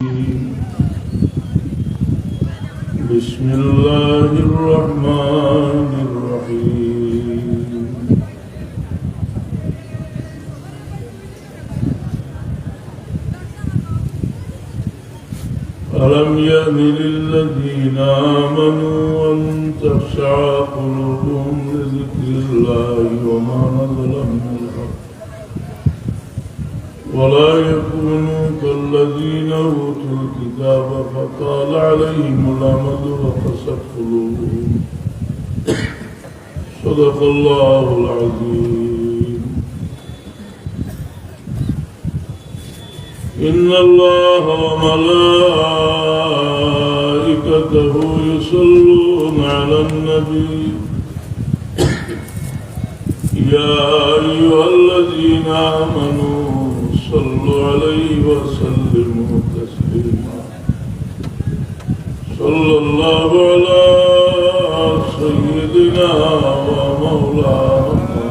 بسم الله الرحمن الرحيم ألم يأن للذين آمنوا أن تخشع قلوبهم لذكر الله وما نزل من الحق ولا يكونوا كالذين أوتوا الكتاب فطال عليهم الأمد وقست قلوبهم صدق الله العظيم إن الله وملائكته يصلون على النبي يا أيها الذين آمنوا صلوا عليه وسلموا تسليما صلى الله على سيدنا ومولانا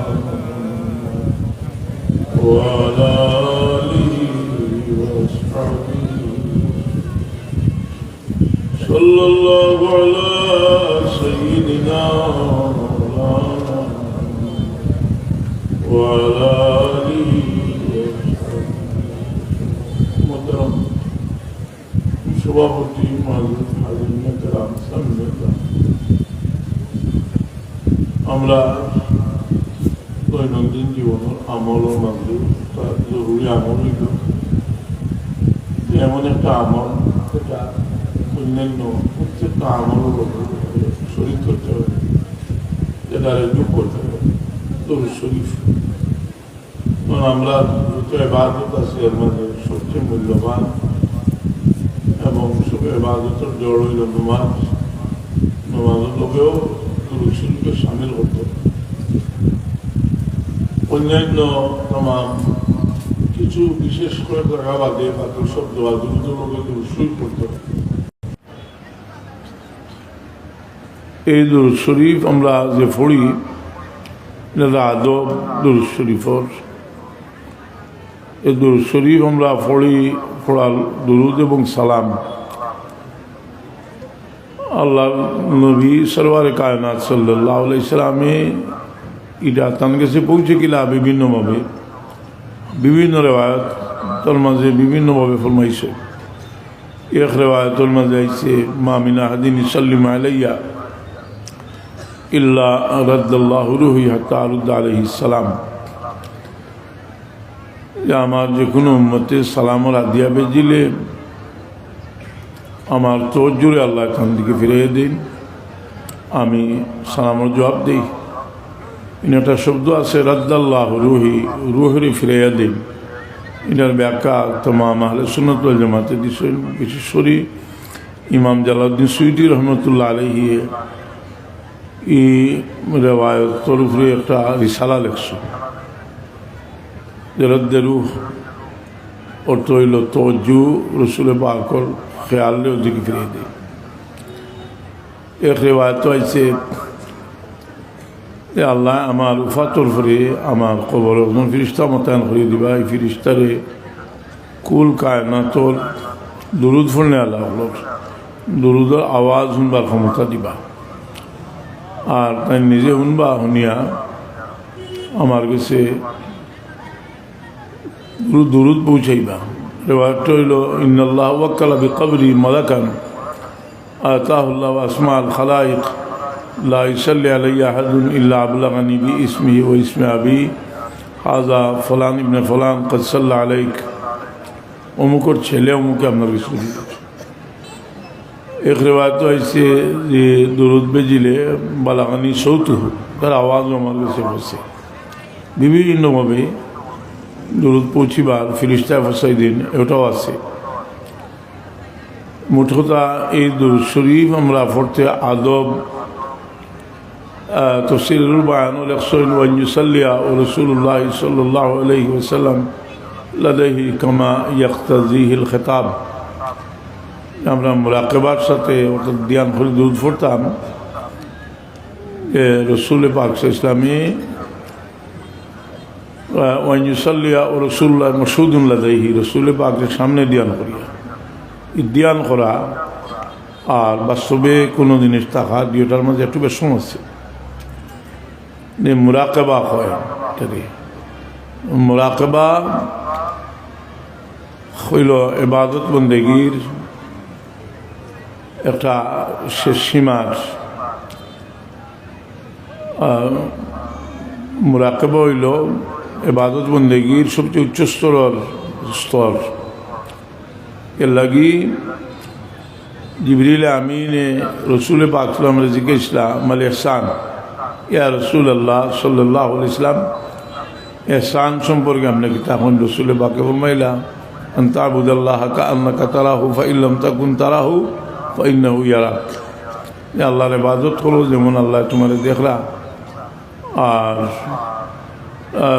وعلى آله وأصحابه صلى الله على سيدنا ومولانا وعلى آله সভাপতি আমরা দৈনন্দিন জীবনের আমলের মাঝে জরুরি আমল হইল এমন একটা আমল যেটা অন্যান্য প্রত্যেকটা আমলের শরীর করতে হবে, যেটা যোগ করতে হবে দরুদ শরীফ। আমরা যত ইবাদত আছে এর মাঝে সবচেয়ে মূল্যবান এবং ইবাদতের জড় হইল নামাজ। নামাজের লোকেও দরুদ শরীফকে সামিল করতে হবে। অন্যান্য তামাম কিছু বিশেষ করে জায়গা বাদে বাকি সব দোয়া দ্রুত লোকে দরুদ শরীফ করতে হবে। এই দরুদ শরীফ আমরা যে পড়ি এটা আদব দরুদ শরীফর। এই দরুদ শরীফ আমরা পড়ার দরুদ এবং সালাম আল্লাহ নবী সরওয়ারে কায়নাত সাল্লাল্লাহু আলাইহি সাল্লামে এটা তার কাছে পৌঁছে গেলা বিভিন্নভাবে, বিভিন্ন রেওয়ায়ত তার মাঝে বিভিন্নভাবে ফরমাইছে। এক রেওয়ায়তের মাঝে আইছে মা মিন আহাদিন ইউসাল্লিমু আলাইয়া ইল্লা রাদ্দাল্লাহু রূহি হাত্তা আরুদ্দা আলাইহিস সালাম, যে আমার যে কোনো উম্মতে সালামর হাদিয়া বেজিলে আমার তওজ্জুরে আল্লাহ এখান দিকে ফিরিয়ে দিন, আমি সালামর জবাব দিই। একটা শব্দ আছে রাদ্দাল্লাহু রূহি, রুহের ফিরাইয়া দিন। এটার ব্যাখ্যা তমাম আহলে সুন্নাত ওয়াল জামাতে দিছেন। বিশেষ করে ইমাম জালালউদ্দিন সুয়ুতী রহমতুল্লাহ আলাইহি এই রেওয়ায়তের উপরে একটা রিসালা লেখছে। রদ্দে রুহ অর্থ হইল তওজ্জু রসুল পাকর খেয়ালে ওদিকে ফিরিয়ে দেয়। এক রেওয়ায়ত আছে যে আল্লাহ আমার উফাতর ফিরে আমার কবর একজন ফিরিস্তা মোতায়েন করে দিবা। এই ফিরিস্তারে কুল কায়নাতর দুরুদ ফুলনে আল্লাহ দুরুদের আওয়াজ শুনবার ক্ষমতা দিবা, আর তাই নিজে শুনবা, শুনিয়া আমার কাছে দুরুদ পৌঁছাইবা। রেওয়ায়তটা হইল ইন্নাল্লাহ ওয়াক্কালা বিকবরি মালাকান আতাহুল্লাহ আসমাল খালাইক লা ইউসাল্লি আলাইয়া আহাদুন ইল্লা আবলাগানি বিইসমিহি ওয়া ইসমি আবি হাযা ফুলান ইবনে ফুলান ক্বাদ সাল্লা আলাইক। অমুকর ছেলে অমুকে আপনার কিছু দিল। এক রেওয়ায়ত হয়েছে যে দুরুদ বেজিলে বালাগানি সৌতু, তার আওয়াজ আমার কাছে বসে। বিভিন্নভাবে দুরুদ পৌঁছিবার ফিরিস্তা ফসাই দিন এটাও আছে। মোট কথা এই দুরুদ শরীফ আমরা পড়তে আদব তফসিরুল বায়ানুল ইকসাইন ওয়া ইউসাল্লিয়া ও রাসূলুল্লাহ সাল্লাল্লাহু আলাইহি ওয়াসাল্লাম লাদাইহি কামা ইয়াক্তাজিহিল খিতাব। আমরা মুরাকাবার সাথে অর্থাৎ ধ্যান করে দুরুদ পড়তাম। রসুল পাক ইসলামী ওয়াইন ইউসাল্লিয়া ও রসুল্লাহ মসুদুল্লাহ দেহি রসুল পাকের সামনে দিয়ান করিয়া ইদ্যান করা আর বাস্তবে কোনো জিনিস থাকা দুইটার মাঝে একটু বেশ সমস্যা। মুরাকাবা হয়, মুরাকাবা হইল ইবাদত বন্দেগীর একটা শেষ সীমার। মুরাকাবা হইল ইবাদত বন্দেগীর সবচেয়ে উচ্চ স্তর। এর লাগি জিবরিল আমিনে রসুল পাক সাল্লাল্লাহু আলাইহি জিজ্ঞাসা মাল ইহসান, ইয়া রাসূলুল্লাহ সাল্লাল্লাহু আলাইহি ওয়াসাল্লাম, ইহসান সম্পর্কে আপনাকে তখন রসুল পাকে ফরমাইলা আন তা'বুদাল্লাহা কাআন্নাকা তারাহু ফাইন লাম তাকুন তারাহু ফাইন্নাহু ইয়ারাক। আল্লাহর ইবাদত করো যেমন আল্লাহ তোমার দেখলা, আর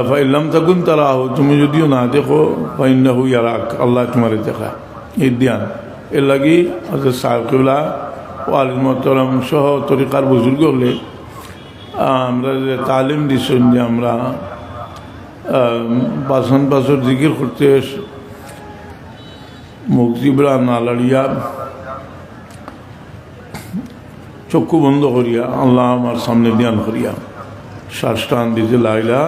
ফাইন লাম তাকুন তারাহু, তুমি যদিও না দেখো ফাইন্নাহু ইয়ারাক, আল্লাহ তোমার দেখা। এই ধ্যান এর লাগি হযরত সাহেব কিবলা ওয়ালিদ মোহতারাম সহ তরিকার বুজুর্গ হলে আমরা যে তালিম দিচ্ছেন যে আমরা বাসন জিকির করতে মুখ জিবরা না লাড়িয়া চক্ষু বন্ধ করিয়া আল্লাহ আমার সামনে ধ্যান করিয়া শ্বাস টান দিতে লাইলা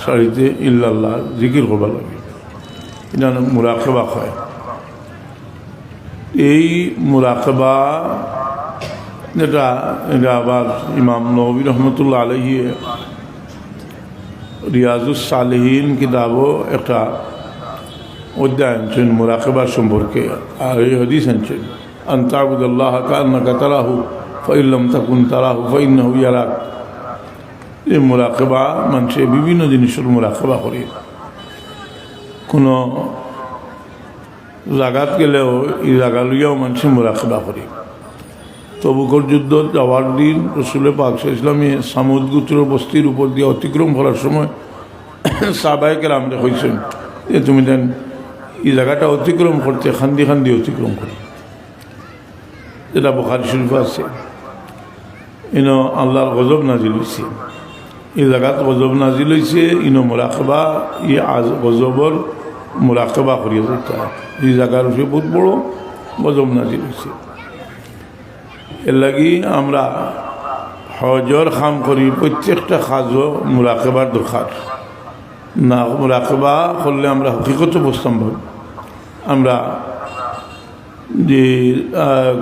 সারিতে ইল্লাল্লাহ জিকির করবার লাগে, এটা মুরাকাবা হয়। এই মুরাকাবা যেটা এটা আবার ইমাম নবী রহমতুল্লাহ আলাইহি রিয়াজুস সালিহিন কিতাবও একটা অধ্যায় আনছেন মুরাকাবা সম্পর্কে। আর এই হাদিস আনছেন আন তা'বুদাল্লাহা কাআন্নাকা তারাহু ফাইন লাম তাকুন তারাহু ফাইন্নাহু ইয়ারাক। এই মুরাকাবা মানুষে বিভিন্ন জিনিসের মুরাকাবা করে। কোনো জাগাত গেলেও এই জায়গা লইয়াও মানুষে মুরাকাবা করে। তবুকর যুদ্ধ যাওয়ার দিন রসুল পাক সাল্লাল্লাহু আলাইহি ওয়াসাল্লাম সামুদ গোত্রের বস্তির উপর দিয়ে অতিক্রম করার সময় সাহাবায়ে কেরামরে কইছেন যে তুমি দেন এই জায়গাটা অতিক্রম করতে খান্দি খান্দি অতিক্রম করি, যেটা বুখারী শরীফে আছে। ইনো আল্লাহর গজব নাজিল হয়েছে, এই জায়গাত গজব নাজিল হয়েছে, ইনো মুরাকাবা ই আজ গজবর মুরাকাবা করিয়া যেতে হয়। এই জায়গার উপরে বহুত বড় গজব নাজিল হয়েছে। এর লাগি আমরা হজর খাম করি, প্রত্যেকটা কাজও মুরাকাবার দরকার। না মুরাকাবা করলে আমরা হকিকত বুঝতাম পারি। আমরা যে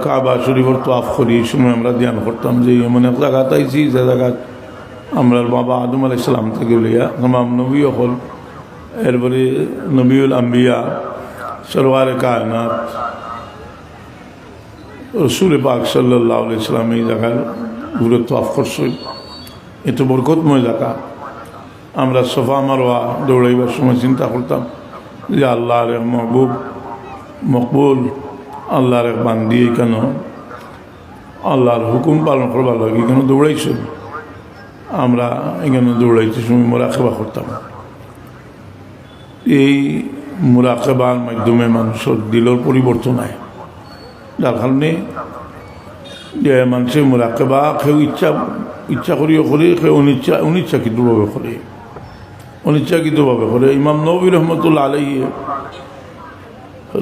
কাবা শরীফের তোয়াফ করি সময় আমরা ধ্যান করতাম যে এমন এক জায়গাত আইছি যে জায়গাত আমরা বাবা আদম আলাইহিস সালাম থেকে লইয়া তামাম নবী হল, এরপরে নবীউল আম্বিয়া সরওয়ারে কায়নাত রসুল পাক সাল্লাল্লাহু আলাইহি ওয়াসাল্লাম এই জায়গার ঘুরে তোয়াফ করছেন। এটা বরকতময় জায়গা। আমরা সফা মারওয়া দৌড়াইবার সময় চিন্তা করতাম যে আল্লাহর এক মহবুব মকবুল, আল্লাহর এক বান্দি কেন আল্লাহর হুকুম পালন করবার লাগে কেন দৌড়াইছেন। আমরা এখানে দৌড়াইতে সময় মুরাকাবা করতাম। এই মুরাকাবার মাধ্যমে মানুষের দিলের পরিবর্তন হয়, যার কারণে যে মানুষের মুরাকাবা কেউ ইচ্ছা করিও করে, কেউ অনিচ্ছাকৃতভাবে করে। ইমাম নবী রহমতুল্লাহ আলাইহি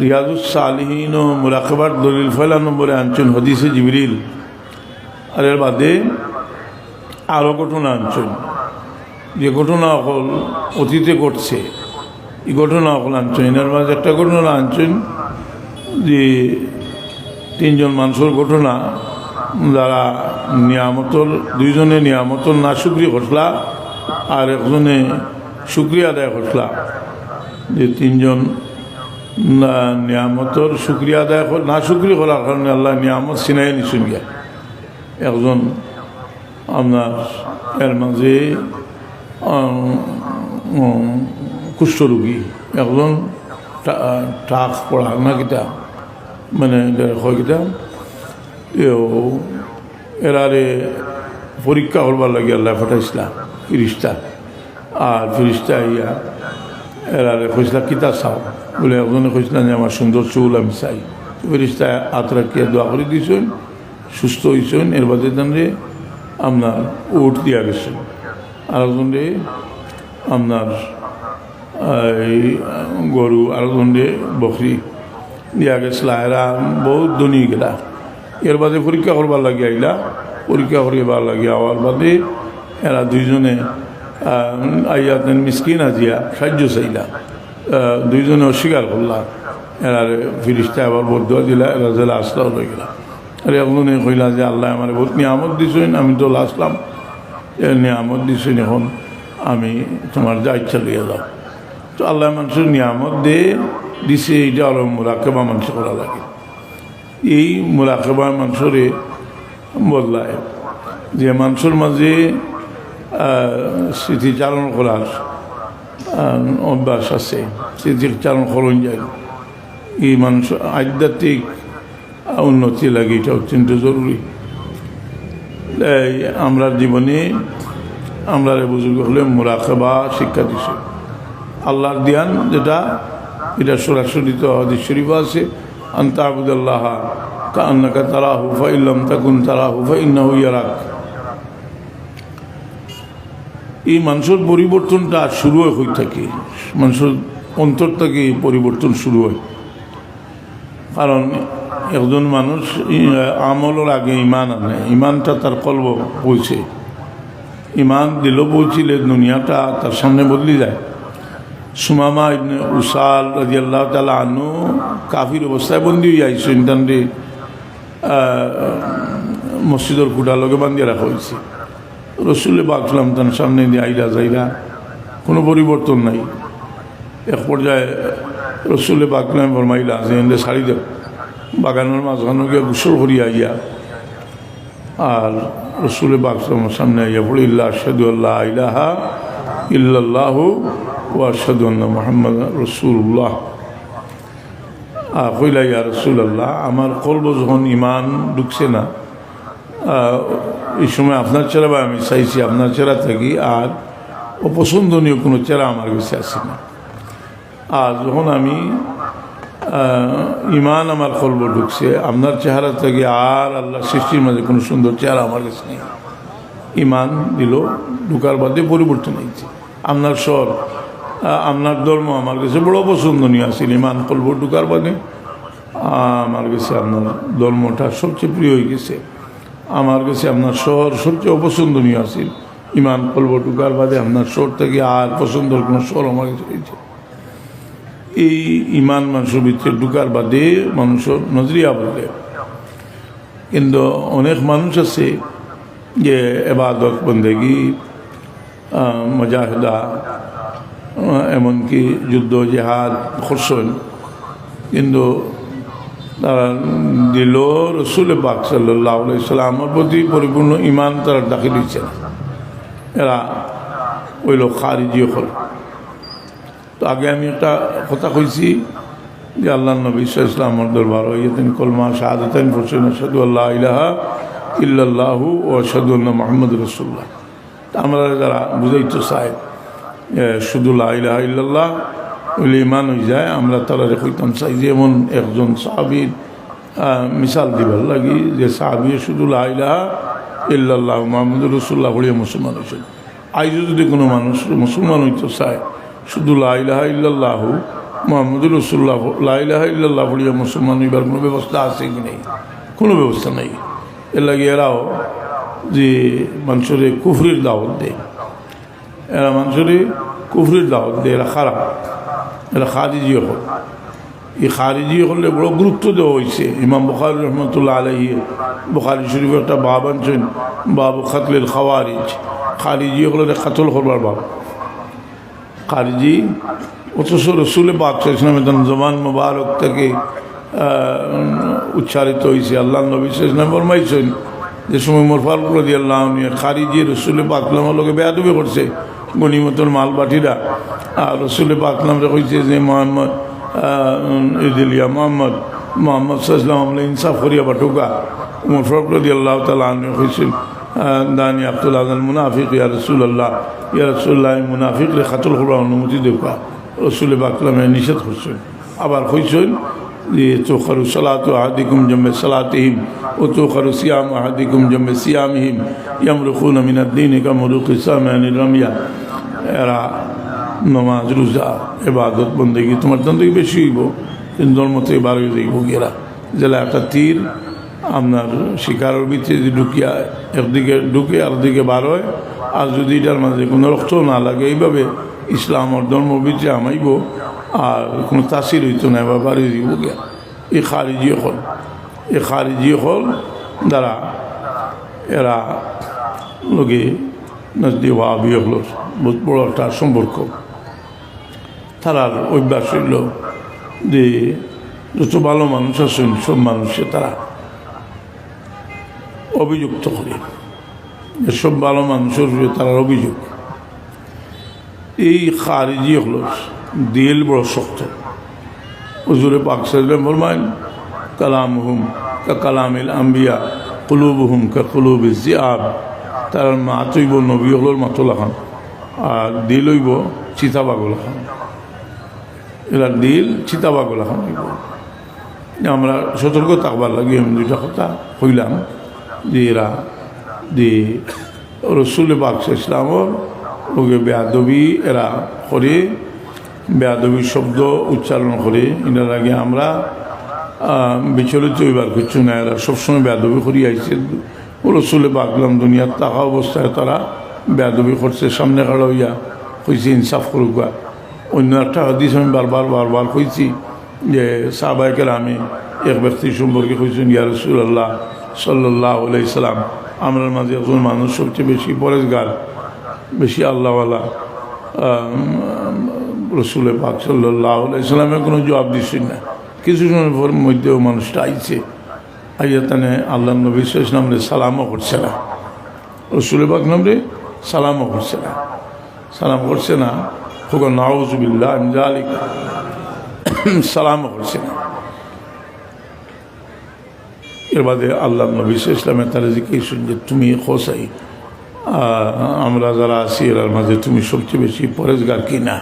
রিয়াজুস সালিহিন ও মুরাকাবার দলিল 1 নম্বরে আনছেন হাদিসে জিবরিল। আর এর বাদে আরও ঘটনা আনছেন, যে ঘটনা হল অতীতে ঘটছে, এই ঘটনা হল আনছেন। এর মাঝে একটা ঘটনা আনছেন যে 3 জন মানুষের ঘটনা, যারা দুইজনে নিয়ামতর না শুকরিয়া করলা আর একজনে শুকরিয়া আদায় করলা। যে 3 জন নিয়ামতর শুকরিয়া আদায় না শুকরিয়া করার কারণে আল্লাহ নিয়ামত ছিনাই নিছেন গিয়া। একজন আপনার এর মাঝে কুষ্ঠরোগী, একজন টাক পড়া না কিতা মানে হয় কিতা এরারে পরীক্ষা করবার লাগে আল্লাহ পাঠাইছিলাম ফিরিস্তা। আর ফিরিস্তা ইয়া এরারে কইসলা কিতা চাও বলে একজনে কইসলাম যে আমার সুন্দর চুল আমি চাই। ফিরিস্তা হাত রাখিয়া দোয়া করে দিয়েছেন, সুস্থ হয়েছেন। এর বাদে তানরে আপনার উট দিয়া গেছেন, আর একজনে আপনার এই গরু, আর একজনে বকরি, দিয়া গেছিলা এরা বহুত ধনী গেলা এর বাদে পরীক্ষা করবার লাগে আইলা পরীক্ষা করিবার লাগে আওয়ার বাদে এরা দুইজনে আইয়াতেন মিসকিন আজিয়া সাহায্য চাইলা দুইজনে অস্বীকার করলা এরা ফিরিস্তা আবার বদুয়া দিলা এরা জেলা আসলাও হয়ে গেলা আর একজনে কইলা যে আল্লাহ আমার বহুত নিয়ামত দিছেন আমি তো আসলাম নিয়ামত দিছেন এখন আমি তোমার যা ইচ্ছা লইয়া যাও তো আল্লাহ মানুষের নিয়ামত দিছে এইটা আরো মোরাকেবা মানুষ করা লাগে এই মোরাকেবা মানুষরে বদলায় যে মানুষের মাঝে স্মৃতিচারণ করার অভ্যাস আছে স্মৃতিচারণ করুন যায় এই মানুষ আধ্যাত্মিক উন্নতি লাগে এটা অত্যন্ত জরুরি আমরা জীবনে আমরা বুজুর্গ হলে মোরাকেবা শিক্ষা দিছে আল্লাহর দিয়ান যেটা এটা সরাসরি তো হাদিস শরীফ আছে আনতা আবুদাল্লাহ কান্নাকা তারাহু ফাইল্লাম তাকুন তারাহু ফাইন্নাহু ইয়ারাক এই মানুষের পরিবর্তনটা শুরু হয়ে থাকে মানুষের অন্তর থেকে পরিবর্তন শুরু হয় কারণ একজন মানুষ আমলের আগে ইমান আনে ইমানটা তার কলব পৌঁছে ইমান দিল পৌঁছিলে দুনিয়াটা তার সামনে বদলে যায় সুমামা ইবনে উসাল রাদিয়াল্লাহু তাআলা আনহু কাফির অবস্থায় বন্দী হয়ে আইসেন তান্ডে মসজিদের খুঁটার লগে বান্ধিয়ে রাখা হয়েছে রসুলে বাকলাম তার সামনে দিয়ে আইরা যাইরা কোনো পরিবর্তন নাই এক পর্যায়ে রসুলে বাকলাম ফরমাইলা যে এনে শাড়ি দেব বাগানের মাঝখানে গিয়ে গোসল করিয়া আইয়া আর রসুলে বাকলামের সামনে আইয়া পড়ে ইল্লা আশহাদু আল্লা ইলাহা ইল্লাল্লাহু ওয়া আশহাদু আন্না মুহাম্মাদান রাসূলুল্লাহ কইলা ইয়া রাসূলুল্লাহ আমার কলব যখন ইমান ঢুকছে না এই সময় আপনার চেহারা আমি চাইছি আপনার চেহারা থাকি আর অপছন্দনীয় কোনো চেহারা আমার কাছে আসে না আর যখন আমি ইমান আমার কলব ঢুকছে আপনার চেহারা থেকে আর আল্লাহ সৃষ্টির মাঝে কোনো সুন্দর চেহারা আমার কাছে নেই ইমান দিল ঢুকার বাদে পরিবর্তন হয়েছে আপনার স্বর আপনার ধর্ম আমার কাছে বড় পছন্দনীয় আছিল ইমান কলব ঢুকার বাদে আমার কাছে আপনার ধর্মটা সবচেয়ে প্রিয় হয়ে গেছে আমার কাছে আপনার শহর সবচেয়ে অপছন্দনীয় আছিল ইমান কলব ঢুকার বাদে আপনার শহর থেকে আর পছন্দের কোনো শহর আমার কাছে হয়েছে এই ইমান মানুষের ভিতরে ঢুকার বাদে মানুষের নজরিয়া বলে কিন্তু অনেক মানুষ আছে যে এবাদত বন্দেগি মুজাহিদা এমনকি যুদ্ধ জেহাদ করছেন কিন্তু তারা দিল রসুল পাক সাল্লাল্লাহু আলাইহি সাল্লামের প্রতি পরিপূর্ণ ইমান তারা দাখিল হয়েছে না এরা হইল খারিজি হল তো আগে আমি একটা কথা কইছি যে আল্লাহ নবী সাল্লাল্লাহু আলাইহি ওয়াসাল্লামের দরবার হইতেন কলমা শাহাদাতাইন পড়ছেন আশহাদু আল্লা ইলাহা ইল্লাল্লাহু ওয়া আশহাদু আন্না মুহাম্মাদুর রাসূলুল্লাহ আমরা যারা বুঝাইতে চাই শুধু লা ইলাহা ইল্লাল্লাহ ওইলে ইমান হয়ে যায় আমরা তারা কইতাম চাই যেমন একজন সাহাবীর মিসাল দিবার লাগি যে সাহাবী শুধু লা ইলাহা ইল্লাল্লাহ মুহাম্মাদুর রাসূলুল্লাহ বলে মুসলমান হয়েছেন আজ যদি কোনো মানুষ মুসলমান হইতে চায় শুধু লা ইলাহা ইল্লাল্লাহ মুহাম্মাদুর রাসূলুল্লাহ লা ইলাহা ইল্লাল্লাহ বলে মুসলমান হইবার কোনো ব্যবস্থা আছে কি নেই কোনো ব্যবস্থা নেই এর লাগে এরাও যে মানুষের কুফরির দাওয়াত দেয় এরা মানুষের কুফরির দাওয়াত দেয় এরা খারাপ এরা খারিজি হল এই খারিজি হলে বড় গুরুত্ব দেওয়া হয়েছে ইমাম বুখারী রহমতুল্লাহ আলাইহি বুখারী শরীফ একটা বাব আনছেন বাবু কাতলিল খাওয়ারিজ খারিজি হলে কাতল করবার বাব খারিজি অথচ রসুলে পাক সাল্লাল্লাহু আলাইহি জবান মুবারক থেকে উচ্চারিত হয়েছে আল্লাহ নবী সাল্লাল্লাহু আলাইহি ফরমাইছেন যে সময় মোরফাল রাদিয়াল্লাহু আনহু খারিজি রসুলে পাক লোকে বেয়াদবি করছে গনিমতের মাল বাটিরা আর রসুল পাকলাম কইছে যে মোহাম্মদ ইদিলিয়া মোহাম্মদ সাল্লাল্লাহু আলাইহি ইনসাফ করিয়া বাটুকা উমর ফারুক রাদিয়াল্লাহু তাআলা আনহু কইছেন দানি আব্দুল্লাহ আল মুনাফিক ইয়া রাসূলুল্লাহ মুনাফিক রে কাতল করার অনুমতি দেওয়া রসুল পাকলামে নিষেধ করছেন আবার কইছেন যে তুখারু সালাতু আহাদিকুম জামে সালাতিহিম ও তুখারু সিয়াম আহাদিকুম জামে সিয়ামিহিম ইয়ামরুকুনা মিনাদ দ্বীন কামরুকি সামানির রামিয়া এরা নমাজ রোজা ইবাদত বন্দেগী তোমার জন্য বেশি হইব হিন্দুর মতো বার হয়ে যাইব এরা জেলা একটা তীর আপনার শিকারের ভিতরে যদি ঢুকিয়া একদিকে ঢুকে আরেকদিকে বার হয় আর যদি এটার মাঝে কোনো রক্ত না লাগে এইভাবে ইসলামর ধর্ম ভিতরে আমাইব আর কোনো তাসির হইতো না বা বাড়ি দিব গিয়া এই খারিজি হল দ্বারা এরা লোকে নজদি ওয়াহাবি হল বহুত বড় একটা সম্পর্ক তারার অভ্যাস হইল যে যত ভালো মানুষ আছেন সব মানুষে তারা অভিযুক্ত করে সব ভালো মানুষের তারা অভিযোগ এই খারিজি হল দিল বড় শক্ত হুজুরে পাক সাল্লাল্লাহু ফরমায়েন কালামুহুম কা কালামিল আম্বিয়া কুলুবুহুম কা কুলুবিজ জিআব তার মাত হইব নবী হলোর মাতো লাখান আর দিল হইব চিতাবাগ লাখান এরা দিল চিতাবাগ লাখান হইব আমরা সতর্ক থাকবার লাগে আমি দুইটা কথা কইলাম যে এরা যে রসুল পাক ইসলামর ওকে বেয়াদবি এরা করে বেয়াদবি শব্দ উচ্চারণ করে এটার আগে আমরা বিচলিত হইবার কিছু না এরা সবসময় বেয়াদবি করি আইছে রসুল পাকলাম দুনিয়ার থাকা অবস্থায় তারা বেয়াদবি করছে সামনে কাড়া হইয়া কইছে ইনসাফ করুক বা অন্য একটা হাদিস আমি বারবার কইছি যে সাহাবায়ে আমি এক ব্যক্তি সম্পর্কে কইছেন ইয়া রাসূলুল্লাহ সাল্লাল্লাহু আলাইহি সাল্লাম আমরার মাঝে একজন মানুষ সবচেয়ে বেশি পরেজগার বেশি আল্লাহওয়ালা রসুল পাক সাল্লাল্লাহু আলাইহি সাল্লামের কোনো জবাব দিচ্ছেন না কিছু সময়ের মধ্যেও মানুষটা আইছে আইয়া তানে আল্লাহ নবী সাল্লাল্লাহু আলাইহি সালামও করছে না রসুল পাক নামে সালামও করছে না সালাম করছে না হোক নাউযু বিল্লাহ মিন যালিক সালামও করছে না এর বাদে আল্লাহ নবী ইসলামের তারা জিজ্ঞেস যে তুমি খোসাই আমরা যারা আছি এর মাঝে তুমি সবচেয়ে বেশি পরেজগার কি না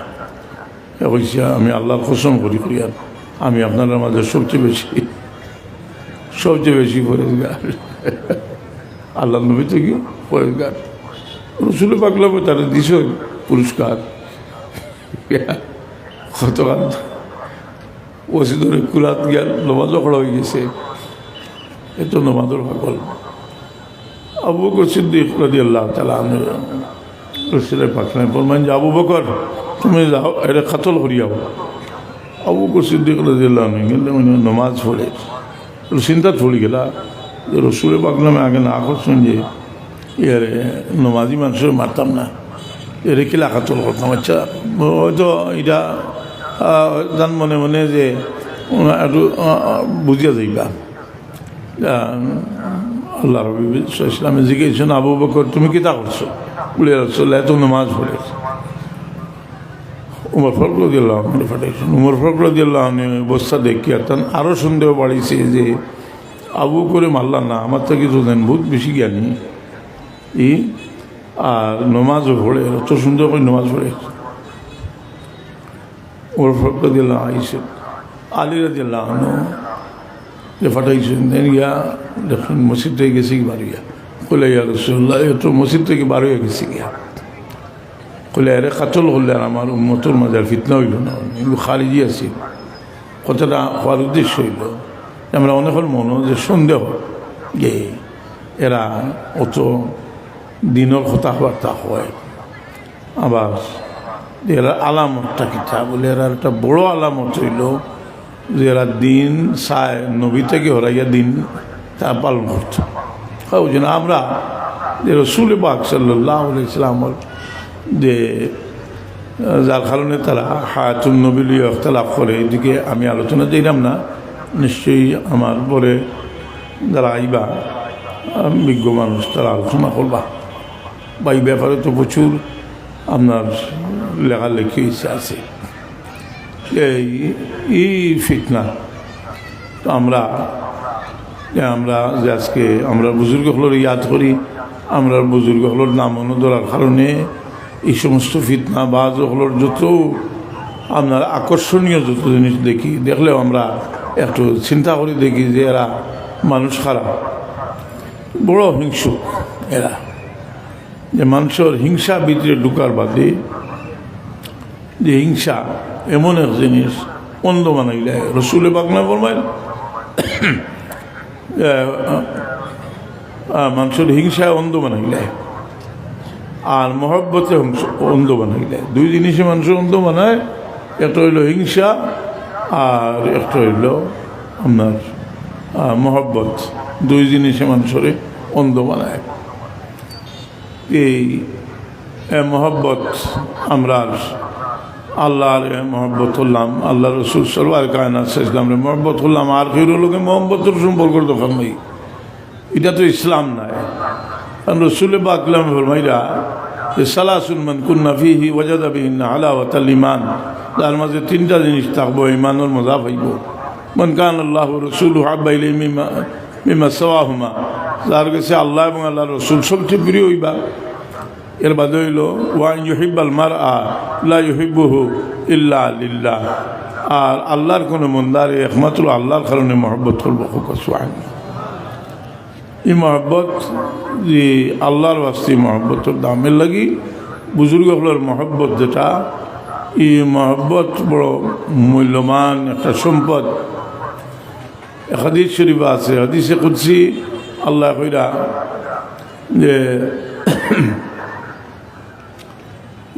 কইছে আমি আল্লাহর কসম করি আর আমি আপনার মাঝে সবচেয়ে বেশি পরেজগার আল্লাহ নবী তো কি পরেজগার রসুল পাকলাম তারা দিছ পুরস্কার কতক্ষণ ওসি ধরে কুলাত গিয়াল নমাজও করা হয়ে গেছে এত নমাজের পাগল আবু বকর সিদ্দিক রাদিয়াল্লাহু তাআলা আনহু রসুলের পাকলাম বললেন যে আবু বকর তুমি যাও এটা খাতল করিয়াও আবু বকর সিদ্দিক রাদিয়াল্লাহু আনহু গেলে নমাজ পড়ে চিন্তা পড়ে গেলা যে রসুলের পাকলামে আগে না করছেন যে ইয়ারে নমাজি মানুষের মারতাম না এর কিলা খাতল করতাম আচ্ছা হয়তো এটা জান মনে মনে যে একটু বুঝিয়া যাইবা আল্লাহ রবি ইসলামে জিজ্ঞেসেন আবু বকর তুমি কিতা করছো বলে রসুল এত নামাজ পড়েছে উমর ফারুক রাদিয়াল্লাহু আনহু ফাটাইছেন উমর ফারুক রাদিয়াল্লাহু আনহু অবস্থা দেখিয়া তান আরও সন্দেহ বাড়িছে যে আবু করে মারলাম না আমার তো কিছু দেন বহুত বেশি জ্ঞানী আর নমাজও পড়ে অত সুন্দর করে নমাজ পড়ে উমর ফারুক রাদিয়াল্লাহু আনহু আইসেন আলী রাদিয়াল্লাহু আনহু যে ফাটাইছেন দেন গিয়া দেখুন মসজিদ থেকে গেছে কি বার হইয়া কইলে ইয়া রাসূলুল্লাহ এত মসজিদ থেকে বার হয়ে গেছে গিয়া কইলে আরে কাতল করলে আর আমার উম্মতের মাঝে ফিতনা হইল না কিন্তু খারিজি আছে কথাটা হওয়ার উদ্দেশ্য হইল আমরা অনেক মনে যে সন্দেহ যে এরা অত দিনের কথাবার্তা হয় আবার এরা আলামতটা কিতা বলে এরা একটা বড় আলামত হইল যে এরা দিন চায় নবী থেকে হরাইয়া দিন তা পালন করত ওই জন্য আমরা যে রসুল পাক সাল্লাল্লাহু আলাইহি সাল্লামের যে যার কারণে তারা হায়াতুন নবী লিয়ে ইখতিলাফ করে এদিকে আমি আলোচনা দিলাম না নিশ্চয়ই আমার পরে যারা আইবা বিজ্ঞ মানুষ তারা আলোচনা করবা বা এই ব্যাপারে তো প্রচুর আপনার লেখালেখি ইচ্ছা আছে এই ফিতনা তো আমরা যে আজকে আমরা বুজুর্গগুলোর ইয়াদ করি আমরা বুজুর্গগুলোর নাম মনে ধরার কারণে এই সমস্ত ফিতনা বা যেগুলোর যত আপনার আকর্ষণীয় যত জিনিস দেখি দেখলেও আমরা একটু চিন্তা করে দেখি যে এরা মানুষ খারাপ বড় হিংসুক এরা যে মানুষের হিংসা ভিতরে ঢুকার বাদে যে হিংসা এমন এক জিনিস অন্ধ বানাইলে রসুলে বাংলা ফরমাইল মানুষের হিংসায় অন্ধ বানাইলে আর মহব্বতে অন্ধ বানাইলে দুই জিনিসে মানুষের অন্ধ বানায় একটা হইল হিংসা আর একটা হইল আপনার মহব্বত দুই জিনিসে মানুষের অন্ধ বানায় এই মহব্বত আমরা আল্লাহর মহব্বত হলাম আল্লাহ রসুল সরওয়ার কায়নাত ইসলামের মহব্বত হলাম আর ফির লোকে মহব্বতের সম্পর্কের দোকান নেই এটা তো ইসলাম নাই কারণ রসুলে বাকলাম ফরমাইরা যে সালাসুন মান কুন্না ফিহি ওয়াজাদা বিহিন্না হালাওয়াতাল ঈমান তার মাঝে তিনটা জিনিস থাকবো ঈমানের মজা পাইব মান কানা আল্লাহু রাসূলুহু হাব্বা ইলাইহি মিম্মা সাওয়াহুমা যার কাছে আল্লাহ এবং আল্লাহ রসুল সবচেয়ে প্রিয় হইবা এর বাদে হইল ওয়ান ইউহিব্বাল মারআ লা ইউহিব্বুহু ইল্লা লিল্লাহ আর আল্লাহর কোনো মন্দারে একমাত্র আল্লাহর কারণে মহব্বত করবো সুবহানাল্লাহ এই মহব্বত যে আল্লাহর বাস্তে মহব্বতের দামের লাগি বুজুর্গ হলোর মহব্বত যেটা এই মহব্বত বড় মূল্যবান একটা সম্পদ হাদিস শরীফ আছে হাদিসে কুদসি আল্লাহ কইরা যে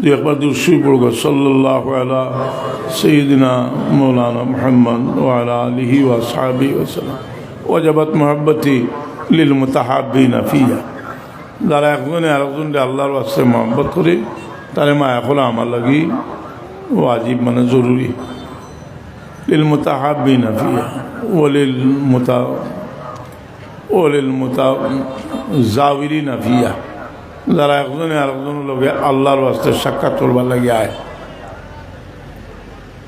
একবার দুরূদ পড়ব সাল্লাল্লাহু আলা সাইয়্যিদিনা মাওলানা মুহাম্মদ ওয়া আলা আলিহি ওয়া আসহাবিহি ওয়া সাল্লাম ওয়াজাবাত মুহাব্বতি লিল মুতাহাব্বিনা ফিয়া যারা একজনে আরেকজনকে আল্লাহর ওয়াস্তে মহব্বত করে তারে মায়া করা আমার লাগি ওয়াজিব মানে জরুরি লিল মুতাহাব্বিনা ফিয়া ওয়ালিল মুতাজাওয়িরিনা ফিয়া যারা একজনে আরেকজনের লগে আল্লাহর ওয়াস্তে সাক্ষাৎ করবার লাগে আয়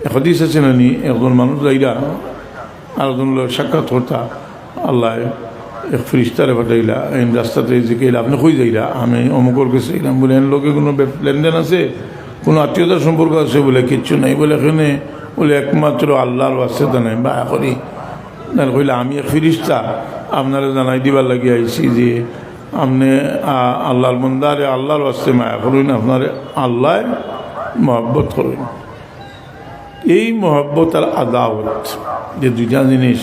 হাদিস আছে না নি একজন মানুষ যাইরা আরেকজনের লগে সাক্ষাৎ করতা আল্লাহ এক ফিরিস্তারে পাঠাইলা এই রাস্তাতে যে কেলা আপনি কই যাইরা আমি অমুকর কাছে গেলাম বলে এর লোকে কোনো লেনদেন আছে কোনো আত্মীয়তার সম্পর্ক আছে বলে কিচ্ছু নাই বলে এখানে বলে একমাত্র আল্লাহর ওয়াস্তে জানাই বা করি না কইলে আমি এক ফিরিস্তা আপনারা জানাই দিবার লাগি আইছি যে আপনি আল্লাহর বন্দারে আল্লাহর ওয়াস্তে মায়া করুন আপনার আল্লাহ মহব্বত করুন এই মহব্বত আর আদাওয়াত যে দুইটা জিনিস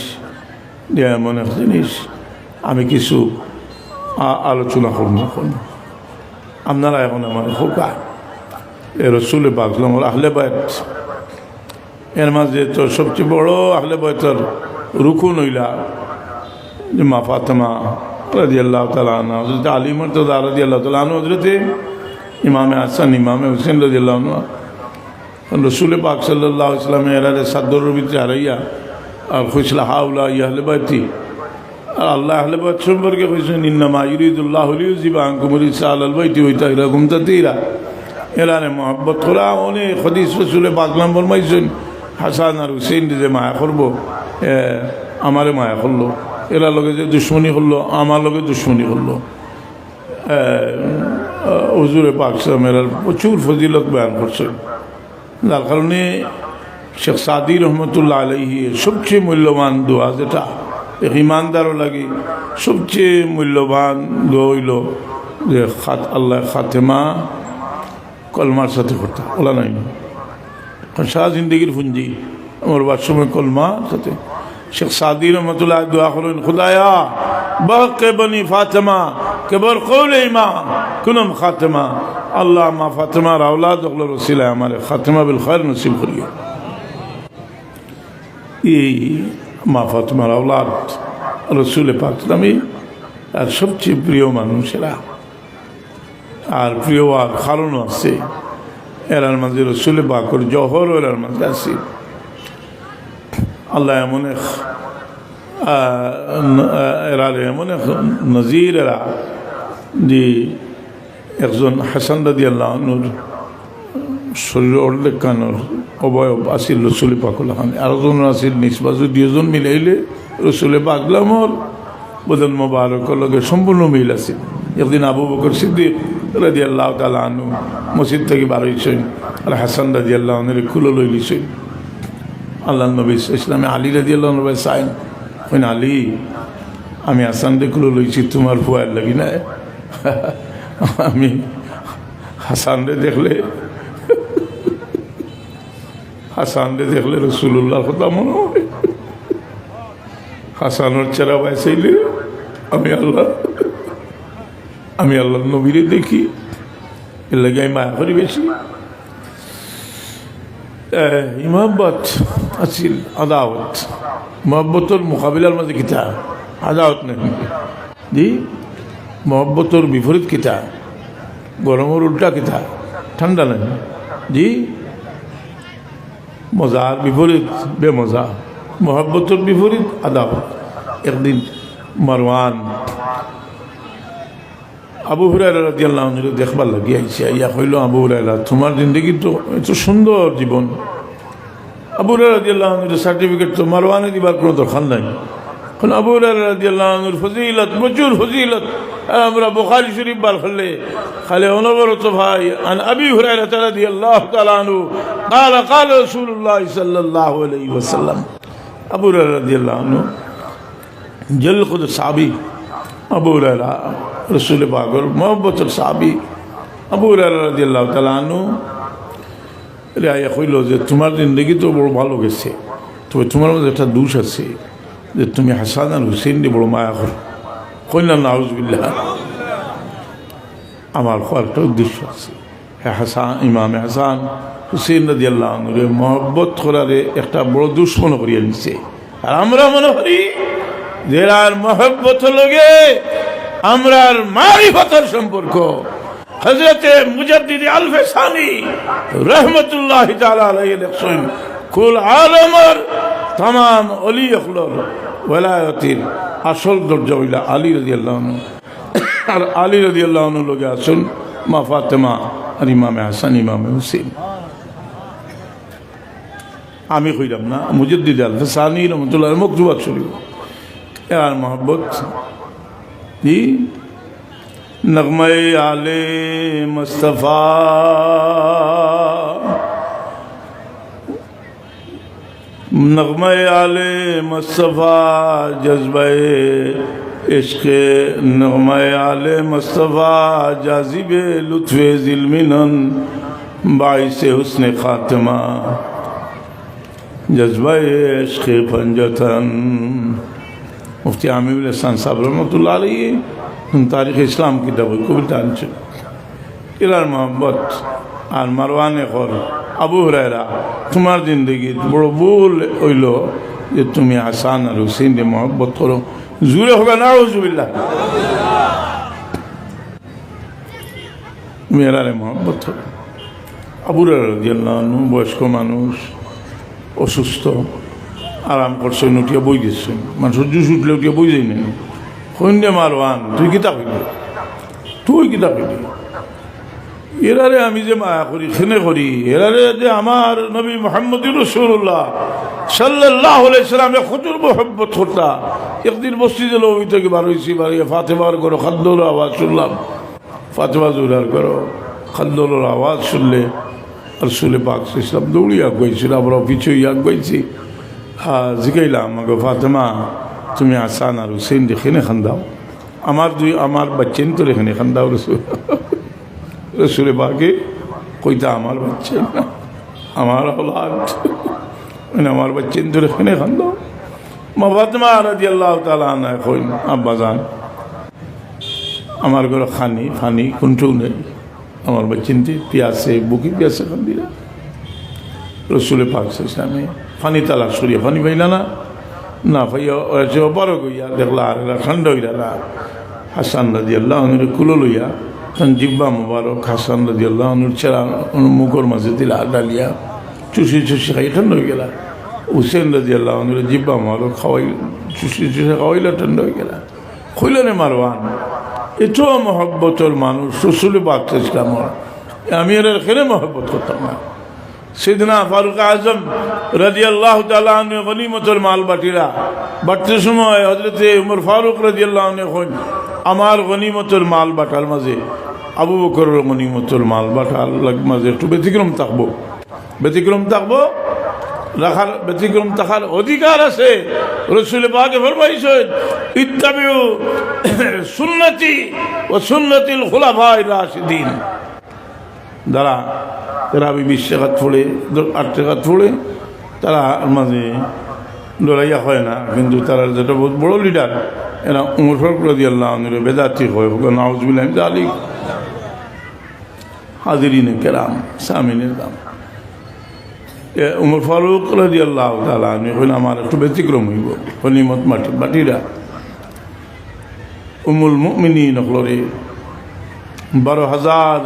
যে এমন এক জিনিস আমি কিছু আলোচনা করব আপনারা এখন আমার হোকা এ রসুলে পাকলাম আহলে বাইত এর মাঝে তো সবচেয়ে বড় আহলে বাইতের রুকুন হইলা যে মা ফাতেমা রাদিয়াল্লাহু তাআলা আনহা হযরত আলী মুর্তজা রাদিয়াল্লাহু তাআলা আনহু হযরত ইমামে হাসান ইমামে হুসেন রাদিয়াল্লাহু আনহু রসুল পাক সাল্লাল্লাহু আলাইহি ওয়াসাল্লাম এর সাদরের ভিতরে হারাইয়া আর কইছিল হাউলা ইয়া আহলে বাইতি আর আল্লাহ আহলে বাইত সম্পর্কে কইছেন ইন্নামা ইউরিদুল্লাহু লিইউযিবা আনকুম রিজসা আলাল বাইতি ওয়া ইতাহীরাকুম তাতহীরা এলানে মহব্বত করা অনেক হাদিস রসুলে পাকলাম ফরমাইছেন হাসান আর হুসেন যে মায়া করবো আমারে মায়া করলো এরা লগে যে দুশ্মনী করলো আমার লগে দুশ্মনী করলো হুজুরে পাক সাল্লামের প্রচুর ফজিলত বয়ান করছেন যার কারণে শেখ সাদি রহমতুল্লাহ আলাইহি সবচেয়ে মূল্যবান দোয়া যেটা ইমানদারও লাগে সবচেয়ে মূল্যবান দোয়া হইল যে আল্লাহ খাতেমা কলমার সাথে করতে ওলা নাই সারা জিন্দগির পুঞ্জি আমার বাসময় কলমার সাথে শেখ সাদি রহমতুল্লাহ দোয়া করেন খুদায়া বাকে বনি ফাতেমা কেবল কৌলে মা কুনম খাতেমা আল্লাহ মা ফাতেমার আওলাদ ওগুলোর ওসিলায় আমার খাতেমা বিল খায়র নসিব করিও এই মা ফাতেমার আওলাদ রসুলে পাক আমি আর সবচেয়ে প্রিয় মানুষেরা আর প্রিয় আর কারণও আছে এরার মাঝে রসুলে পাকর জহর এরার মাঝে আছে আল্লাহ এমন এক এরার এমন এক নজির এরা যে একজন হাসান রাদিয়াল্লাহু আনহুর শরীর অর্ধেক কানোর অবয়ব আসিল রসুলে পাকুল খান আরেকজন আসিল নিসবাজু দুজন মিলাইলে রসুলে পাকলামর বদন মোবারকর লগে সম্পূর্ণ মিল আছিল একদিন আবু বকর সিদ্দিক রাদিয়াল্লাহু তাআলা আনহু মসজিদ থেকে বার হইছেন আর হাসান রাদিয়াল্লাহু আনহু খুলে লই লিছেন আল্লাহ নবী ইসলামে আলী রাদিয়াল্লাহু আনহু সাইন কইন আলী আমি হাসান রে খুলে লইছি তোমার ফুয়ার লাগি না আমি হাসান রে দেখলে হাসানরে দেখলে রসুল্লাহর কথা মনে হয়। হাসানোর চেহারা বাইসাইলে আমি আল্লাহ নবীরে দেখি, এর লাগে আমি মায়া করি বেশি। মহব্বত আছিল আদাওয়াত, মহব্বতর মোকাবিলার মাঝে কিতা আদাওয়াত নেই জি, মহব্বতর বিপরীত কিতা গরমের উল্টা কিতা ঠান্ডা নেই জি, মজার বিপরীত বেমজা, মহব্বতর বিপরীত আদাওয়াত। একদিন মারওয়ান আবু হুরায়রা রাদিয়াল্লাহু আনহু দেখবার লাগি আইছে, ইয়া কইল আবু হুরায়রা তোমার জিন্দগি তো এত সুন্দর জীবন, আবু হুরায়রা রাদিয়াল্লাহু আনহুর সার্টিফিকেট তো মারওয়ানে দিবার কোনো দরকার নাই। কারণ আবু হুরায়রা রাদিয়াল্লাহু আনহুর ফজিলত প্রচুর ফজিলত, আমরা বুখারী শরীফ বার করলে খালি অনবরত ভাই আন আবি হুরায়রা রাদিয়াল্লাহু তাআলা আনহু قال قال رسول الله صلى الله عليه وسلم। আবু হুরায়রা রাদিয়াল্লাহু আনহু জল খুদ সাহাবী, আবু হুরায়রা রসুল পাগল মহব্বতের সাহাবী আবু হুরায়রা রাদিয়াল্লাহু তাআলা আনহু রেয়া কইল যে তোমার জিন্দগি তো বড় ভালো গেছে, তবে তোমার মধ্যে একটা দোষ আছে যে তুমি হাসান আর হুসেনকে বড় মায়া করো। কইলেন নাউজুবিল্লাহ। আমার একটা উদ্দেশ্য আছে, হ্যাঁ হাসান ইমামে হাসান হুসেন রাদিয়াল্লাহু আনহুরে মহব্বত করারে একটা বড় দুশ্মন করিয়া নিছে। আর আমরা মনে করি যে আর মহব্বত লগে আমরার মারিফতের সম্পর্ক। হযরতে মুজাদ্দিদ আল-ফিসানি রাহমাতুল্লাহি তাআলা আলাইহি লিখছেন কুল আলমের तमाम অলি আখলর ওয়ালায়াতির আসল দরজা হইলা আলী রাদিয়াল্লাহু আনহু। আর আলী রাদিয়াল্লাহু আনহু লগে আছেন মা ফাতেমা আর ইমামে হাসান ইমামে হুসেন। আমি কইলাম না, মুজাদ্দিদ আল-ফিসানি রাহমাতুল্লাহ মকতুবাত শরীফ यार मोहब्बत जी नगमे आले मुस्तफ़ा नगमे आले मुस्तफ़ा जज्बे इश्क़ नगमे आले मुस्तफ़ा जाज़िबे लुत्फ़े ज़िलमिनन बाइसे हुस्न खातिमा जज्बे इश्क़ पंजतन। मुफ्ती आमिरुल इहसान साहब रहमतुल्लाह अलैहि तारीख़ इस्लाम किताब कविता आनছেন। এরার মোহাম্মত আর মারওয়ানে কর আবু হুরায়রা তোমার জিন্দগি বড় ভুল হইল যে তুমি হাসান আর হুসেনকে মহব্বত করো। জুড়ে হবে নাউজুবিল্লাহ। তুমি এরারে মহব্বত করো। আবু হুরায়রা রাদিয়াল্লাহু আনহু বয়স্ক মানুষ, অসুস্থ, আরাম করছেন, উঠিয়া বই দিচ্ছেন। মানুষের জুস উঠলে উঠিয়া বই যাই নেই। সন্ধ্যে মারওয়ান তুই কিতা কইলি, তুই কিতা কইলি? এরারে আমি যে মায়া করি খেনে করি, এরারে যে আমার নবী মুহাম্মদুর রাসূলুল্লাহ সাল্লাল্লাহু আলাইহি সাল্লামে কতর মহব্বত করতা। একদিন মসজিদে নববী থেকে বার হয়েছি, বাড়িয়ে ফাতেমার করো খাদ্দুর আওয়াজ শুনলাম, ফাতেমা জোরার করো খাদ্দুর আওয়াজ শুনলে রাসূল পাক সাল্লাল্লাহু আলাইহি ওয়াসাল্লাম দৌড়িয়া গইছিল, আমরা পিছু ইয়া গইছি। জিগাইলাম আমাকে ফাতেমা তুমি হাসান আর হুসেন এখানে খান্দাও, আমার বাচ্চেন তো এখানে খান্দাও। রসুল পাকে কইতা আমার বাচ্চেন না, আমার औलाद আমার বাচ্চেন তো এখানে খান্দাও। মা ফাতেমা রাদিয়াল্লাহু তাআলা আনহা কইন আব্বা জান আমার ঘরে ফানি কোনটাও নেই, আমার বাচ্চেনটি পিয়াসে বুকি পিয়াসে খান্দিরা। রসুল পাক সামনে ফানি তালাশ করিয়া ফানি পাইলা না পাইয়া বারো গইয়া দেখলা আর ঠান্ডা হইলা। হাসান রাদিয়াল্লাহু আনহুর কুলো লইয়া জিব্বা মুবারক হাসান রাদিয়াল্লাহু আনহুর চেরা মুখের মাঝে দিলা ডালিয়া চুষি খাই ঠান্ডা হয়ে গেলা। হুসেন রাদিয়াল্লাহু আনহুর জিব্বা মুবারক খাওয়াই চুষি খাওয়াইলা ঠান্ডা হয়ে গেলা। কইলেন মারওয়ান এত মহব্বতের মানুষ রসুল পাক ইসলামর, আমি এর খেলে মহব্বত করতাম না। সিদনা ফারুক আজম রাদিয়াল্লাহু তাআলা আনহু গনিমতুল মাল বাটতে সময় হযরতে উমর ফারুক রাদিয়াল্লাহু আনহু কইন আমার গনিমতুল মাল বাটার মাঝে আবু বকরের গনিমতুল মাল বাটার মাঝে একটু ব্যতিক্রম থাকবো রাখার ব্যতিক্রম থাকার অধিকার আছে। রাসূল পাক ফরমাইছেন ইত্তাবিউ সুন্নতি ওয়া সুন্নাতিল খুলাফায়ে রাশিদিন। যারা তারাবি 20 রাকাত পড়ে 8 রাকাত পড়ে তারা মাঝে লড়াইয়া হয় না, কিন্তু তারা যেটা বহুত বড় লিডার এরা উমর ফারুক রাদিয়াল্লাহু আনহু বেদাতি হয় নাউজুবিল্লাহ মিন যালিক। হাজিরিনে কেরাম সামিনের দাম উমর ফারুক রাদিয়াল্লাহু তাআলা আনহু হইল আমার একটু ব্যতিক্রম হইব। গনিমত বাটিরা উম্মুল মুমিনিন হলরে 12,000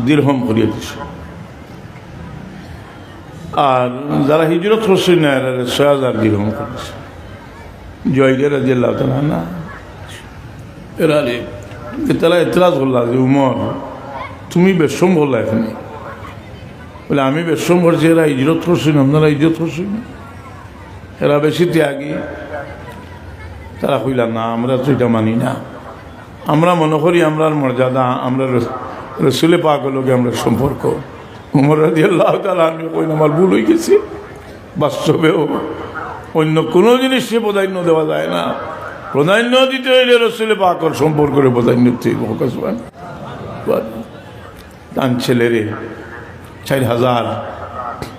দিরহাম করিয়া দিছে, আর যারা হিজরত করছে না এরা 6,000 দিরহাম করেছে। জয়গে রাদিয়াল্লাহু তাআলা না এরা তারা এতরাজ করলা যে উমর তুমি বেশম বললা এখানে, বলে আমি বেশম করছি, এরা হিজরত করছি না, আপনারা হিজরত করছি না, এরা বেশি ত্যাগী। তারা কইলা না আমরা তো এটা মানি না, আমরা মনে করি আমরার মর্যাদা আমরা রসুলে পাক লোকে আমরা সম্পর্ক। উমর রাদিয়াল্লাহু তাআলা আনহু কইলেন আমার ভুল হয়ে গেছে, বাস্তবেও অন্য কোনো জিনিসে প্রাধান্য দেওয়া যায় না, প্রাধান্য দিতে হইলে রসুলে পাকের সম্পর্কের প্রাধান্য দিতে হবে। তান ছেলেরে 4,000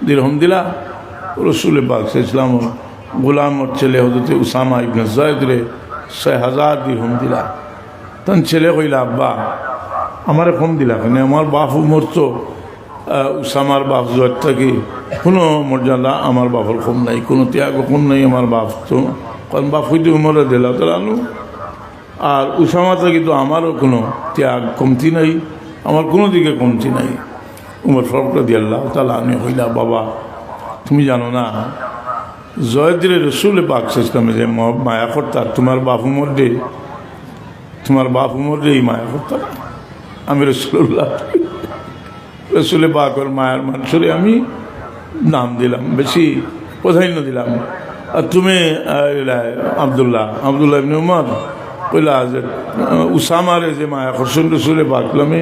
দিরহাম দিলা, রসুলে পাক ইসলাম গোলামর ছেলে হজরত উসামা ইবনে যায়েদ রে 6,000 দিরহাম দিলা। তান ছেলে কইলা আব্বা আমারে কম দিলা কেন, আমার বাপ উমর তো উসামার বাপ জয়ের থাকি কোনো মর্যাদা আমার বাপর কম নাই, কোনো ত্যাগ কম নাই আমার বাপ তো, কারণ বাপ হইতে উমরে দিলা তারা আনু, আর উসামা থাকি তো আমারও কোনো ত্যাগ কমতি নাই, আমার কোনো দিকে কমতি নাই। উমর ফারুক রাদিয়াল্লাহু তাআলা আনহু কইলা বাবা তুমি জানো না জয়দ্রে রসুলে পাক ইসলামে যে মায়া করতা তোমার বাপ উমর দে, তোমার বাপ উমর দে এই মায়া করতা না, আমি রসুলে পাকর মায়ার মানুষরে আমি নাম দিলাম, বেশি প্রাধান্য দিলাম। আর তুমি আবদুল্লাহ ইবনে উমর কইলা যে উসামারে যে মায়া করছেন রসুলে পাক আমি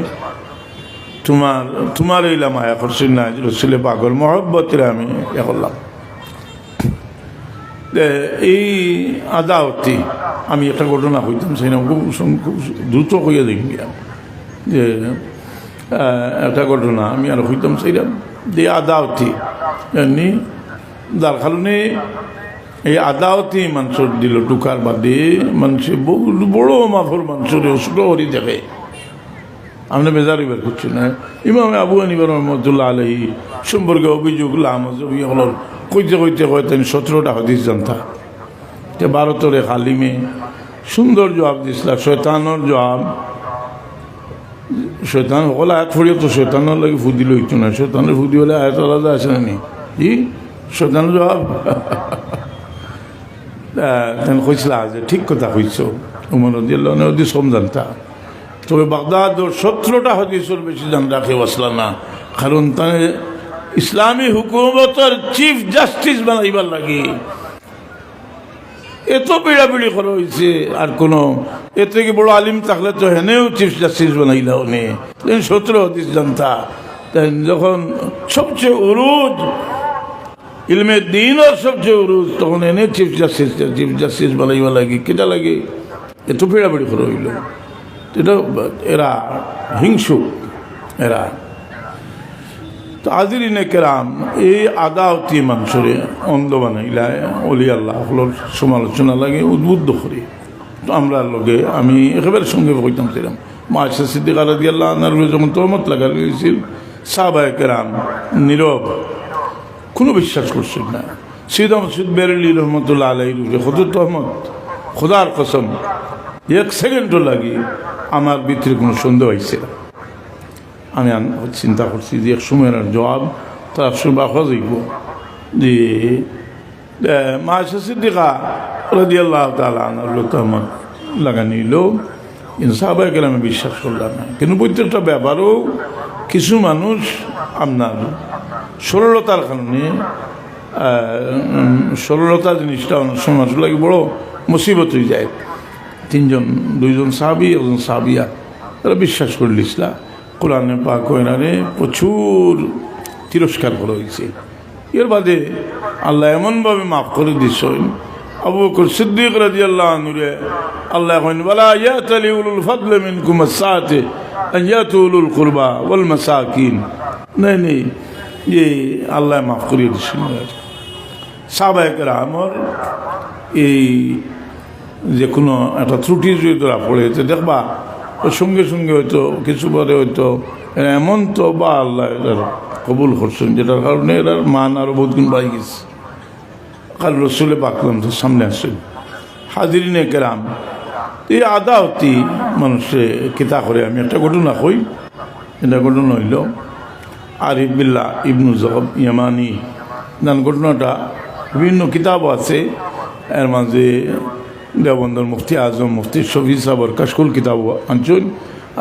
তোমার এইলা মায়া করছেন না, রসুলে পাকর মহব্বতের আমি এ করলাম। এই আদাওতি আমি একটা ঘটনা হইতাম সেই না, খুব দ্রুত হইয়া দেখি যে একটা ঘটনা আমি আর হইতাম সেইরাম যে আদাওতি এমনি যার কারণে এই আদাওতি মানুষের দিল টুকার বাদে মানুষে বহু বড় মাফর মানুষের অসুখ হরি দেখে, আমরা বেজার এবার করছি না। ইমাম আবু হানিফা রাহমাতুল্লাহ আলাইহি সম্পর্কে অভিযোগ লামজবি হল কইতে কইতেন 17টা হাদিস জানতা, 12 খালিমে সুন্দর জবাব দিছিল। শয়তানোর জবাব, শয়তান সকল আয়াত ফড়িয়ে তো শয়তানোর লাগে ফুদি লইতো না, শয়তানের ফুদি হলে আয়াত আলাদা আছে না নি, ই শয়তানের জবাব তেন কইছিল যে ঠিক কথা কইছ। উমর রাদিয়াল্লাহু আনহু হাদিস কম জানতা, তবে বাগদাদর 17টা হাদিসের বেশি জান রাখে আসলা না, কারণ তাই ইসলামী হুকুমতের চিফ জাস্টিস বানাইবার লাগে এত পিড়াপিড়ি করা হয়েছে। আর কোনো এর থেকে বড় আলিম থাকলে তো হেনেও চিফ জাস্টিস বানাইলা উনি 17 হাদিস জানতা। তাই যখন সবচেয়ে উরুজ ইলমে দ্বীনের সবচেয়ে উরুজ, তখন এনে চিফ জাস্টিস বানাইবা লাগে, কেটা লাগে এত পিড়াপিড়ি করা হইল। এটা এরা হিংসুক, এরা তো হাজিরিনে কেরাম এই আদাওতি মানুষরে অন্ধ বানাইলায় অলি আল্লাহ হলোর সমালোচনা লাগে উদ্বুদ্ধ করি। তো আমরা লগে আমি একেবারে সঙ্গে কইতাম ছিলাম আয়েশা সিদ্দিকা রাদিয়াল্লাহু আনহা যখন তহমত লাগা হয়েছিল, সাহাবায়ে কেরাম নীরব, কোনো বিশ্বাস করছেন না। সিদ্দিক মসজিদ বেরেলি রহমতুল্লাহ আলাইহির কত তহমত, খোদার কসম 1 সেকেন্ডও লাগে আমার ভিতরে কোনো সন্দেহ হয়েছে না। আমি চিন্তা করছি যে এক সময়ের জবাব তার শুনবা হইব যে আয়েশা সিদ্দিকা রাদিয়াল্লাহু তাআলা আনহার তহমত লাগানিল, কিন্তু সাহাবায়ে কেরামে বিশ্বাস করলাম না। কিন্তু প্রত্যেকটা ব্যাপারও কিছু মানুষ আপনার সরলতার কারণে, সরলতা জিনিসটা অনেক সময় লাগে বড় মুসিবত হয়ে যায়। 2জন সাহাবী, একজন সাহাবিয়া, তারা বিশ্বাস করল ইসলাম। কোরআনে পাক কয়নারে প্রচুর তিরস্কার করা হয়েছে। এর বাদে আল্লাহ এমনভাবে মাফ করে দিচ্ছেন, আবু বকর সিদ্দিক রাদিয়াল্লাহু আনহু আল্লাহ কইন ওয়ালা ইয়াতালি উলুল ফাদল মিনকুম আস-সাআতি ইয়াতুলুল কুরবা ওয়াল মাসাকিন। নেই যে আল্লাহ মাফ করিয়ে দিচ্ছেন। সাহাবায়ে কেরামর এই যে কোনো একটা ত্রুটি যদি ধরা পড়েছে দেখবা ওর সঙ্গে সঙ্গে হয়তো কিছু পরে হয়তো এমন তো বা আল্লাহ এটার কবুল করছেন, যেটার কারণে এটার মান আরও বহুত গুণ বাড়ি গেছে। কাল রসুলে পাকলাম তো সামনে আসছেন হাজিরিনে কেরাম। এই আদা অতি মানুষে কিতা করে। আমি একটা ঘটনা কই। এটা ঘটনা হইল আরিফ বিল্লাহ ইবনু জব ইয়ামানি। নান ঘটনাটা বিভিন্ন কিতাব আছে, এর মাঝে দেওবন্দর মুফতি আজম মুফতি শফি সাহর কাশকুল কিতাব আনছেন।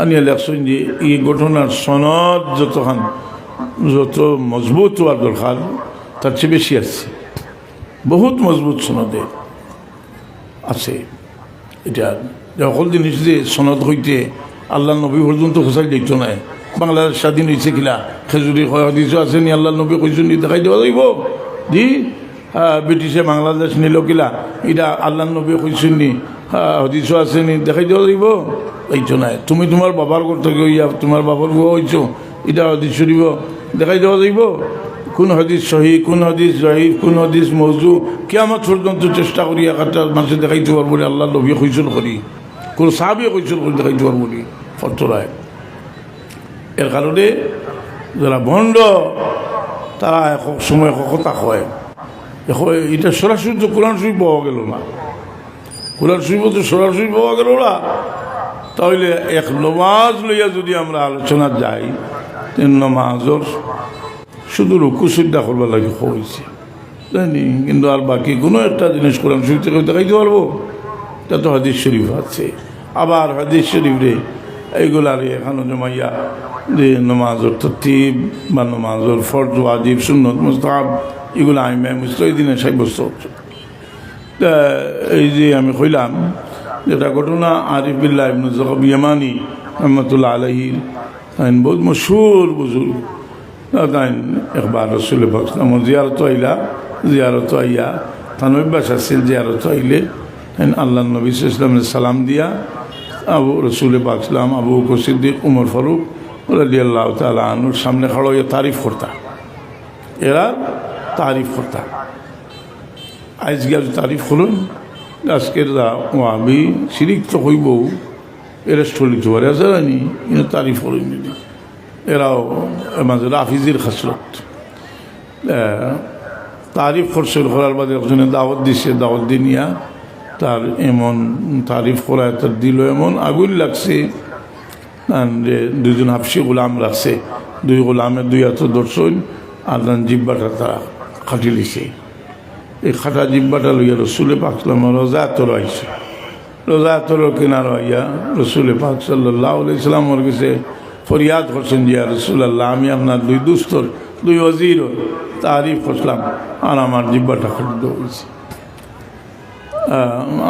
আনিয়া লেখছেন যে এই ঘটনার সনদ যত মজবুত হওয়ার দরকার তার চেয়ে বেশি আছে, বহুত মজবুত সনদে আছে। এটা সকল জিনিস যে সনদ হইতে আল্লাহ নবী পর্যন্ত খোঁচাই দিত নাই। বাংলাদেশ স্বাধীন হয়েছে কিলা খেজুরি হদিস আছে নি আল্লাহ নবী কইছেন দেখাই দেওয়া যাইব জি। ব্রিটিশে বাংলাদেশ নিল কিলা এটা আল্লাহ নবী কইছেন নি হদিস আছে নি দেখাই দেওয়া যাইব এইতো নাই। তুমি তোমার বাবার ঘর থেকে ইয়া তোমার বাবার গো হইছো এটা হদিস শরীফ দেখাই দেওয়া যাইব। কোন হদিস সহি, কোন হদিস জহির, কোন হদিস মৌজু কিয়ামত পর্যন্ত চেষ্টা করি একটা মানুষের দেখাইতে পারবো বলে আল্লাহ নবী কইছেন করি, কোন সাহাবী কইছেন করে দেখাইতে পারবো বলি ফতরায়। এর কারণে যারা ভণ্ড তারা এক সময় কথা কয় এটা সরাসরি তো কোরআন শরীফ পাওয়া গেল না। কোরআন শরীফ তো সরাসরি পাওয়া গেল না। তাহলে এক নমাজ লইয়া যদি আমরা আলোচনা যাই, নমাজর শুধু রুকু সিজদা করবার লাগে হয়েছে জানি, কিন্তু আর বাকি কোনো একটা জিনিস কোরআন শরীফ থেকে দেখাইতে পারবো? এটা তো হাদিস শরীফ আছে। আবার হাদিস শরীফ রে এইগুলার এখানে জমাইয়া যে নমাজর তরতিব বা নমাজর ফরজ ওয়াজিব সুন্নত মুস্তাহাব এগুলো আমি মুস্তই দিনে সাব্যস্ত হচ্ছে। এই যে আমি কইলাম যেটা ঘটনা আরিফ বিল্লাহ ইবনে জব ইয়ামানি রহমতুল্লাহ আলাইহি বহুত মশহুর বুজুর্গ। একবার রসুল পাক জিয়ারত আইলা, জিয়ারত আইয়া তার অভ্যাস আছিল জিয়ারত আইলে আল্লাহ নবী ইসলামের সালাম দিয়া আবু রসুল পাক সালাম আবু বকর সিদ্দিক উমর ফারুক রাদিয়াল্লাহু তাআলা আনহুর সামনে খড়ো তারিফ করতা। এরা তারিফ করতা। আজকে তারিফ করুন আজকের আমি শিরিক তো হইব এরা স্থলিত পারে আছে জানি, কিন্তু তারিফ করুন এরাও মাঝে রাফিজির খাসলত তারিফ করছে। করার বাদে একজনে দাওয়াত দিছে, দাওয়াত দিয়ে নিয়া তার এমন তারিফ করায় তার দিল এমন আগুন লাগছে যে দুজন হাফসি গোলাম রাখছে, দুই গোলামের দুই হাত দর্শন আর জিব্বাটা তারা খাটি লিছে। এই খাটা জিব্বাটা লইয়া রসুলে পাক রোজা তোর আইছে। রোজা তোর কেনার আইয়া রসুলে পাক সাল্লাল্লাহু আলাইহি সাল্লামের কাছে ফরিয়াদ করছেন যে রসুল্লাহ আমি আপনার দুই দুস্তর দুই ওজির তারিফ করলাম আর আমার জিব্বাটা খাদ্য হয়েছে।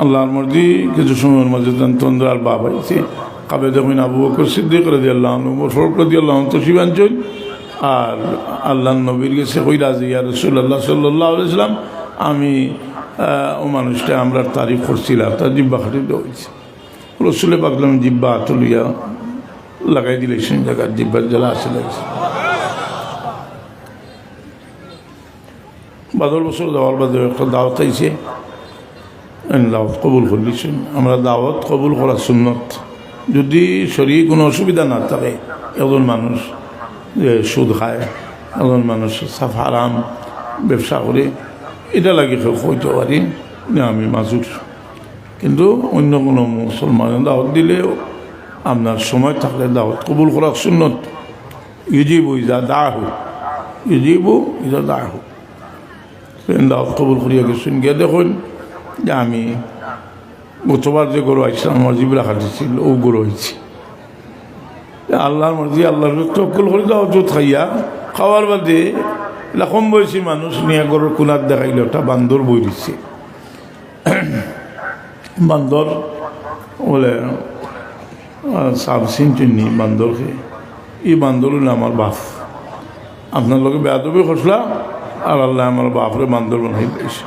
আল্লাহর মর্জি কিছু সময়ের মাঝে তন্দ্রার বাপ হয়েছে। কাবে যখন আবু বকর সিদ্দিক রাদিয়াল্লাহু আনহু ওমর ফারুক রাদিয়াল্লাহু আনহু তশরিফ আনছেন আর আল্লাহর নবীর কাছে কইলা যে ইয়া রাসূলুল্লাহ সাল্লাল্লাহু আলাইহি ওয়াসাল্লাম আমি ও মানুষটা আমরা তারিফ করছিলাম, তার জিব্বা খাদ্য হয়েছে। রসুলে পাকলাম জিব্বা হাত লইয়া লাগাই দিলে সেই জায়গার জিব্বার জ্বালা আসে লাগছে। বাদল বছর যাওয়ার বাদে একটা দাওয়াত আইছে, দাওয়াত কবুল করলিছেন। আমরা দাওয়াত কবুল করা সুন্নত। যদি শরীরে কোনো অসুবিধা না থাকে, একজন মানুষ যে সুদ খায়, একজন মানুষ সাফ হারাম ব্যবসা করে, এটা লাগে হইতে পারি না আমি মাজুর। কিন্তু অন্য কোনো মুসলমানের দাওয়াত দিলেও আপনার সময় থাকলে দাওয়াত কবুল করা সুন্নত। ইউজিবু ইজা দাহু, ইউজিবু ইজা দাহু। দাওয়াত কবুল করিয়া গেছেন। গিয়ে দেখুন যে আমি গতবার যে গরু আইছিলাম আমার জিবরা খাটিছিল ও গরু হয়েছে। আল্লাহর মর্জি আল্লাহর তকল করে দাওয়াত খাইয়া খাওয়ার বাদে কম বয়সী মানুষ নিয়ে গরুর কোনার দেখাইল একটা বান্দর বই দিচ্ছে। বান্দর বলে সাব চিনি বান্দরকে, এই বান্দর হলো আমার বাপ, আপনার লোকে বেয়াদবি খসলা আর আল্লাহ আমার বাপরে বান্দর বানাই দিয়েছে।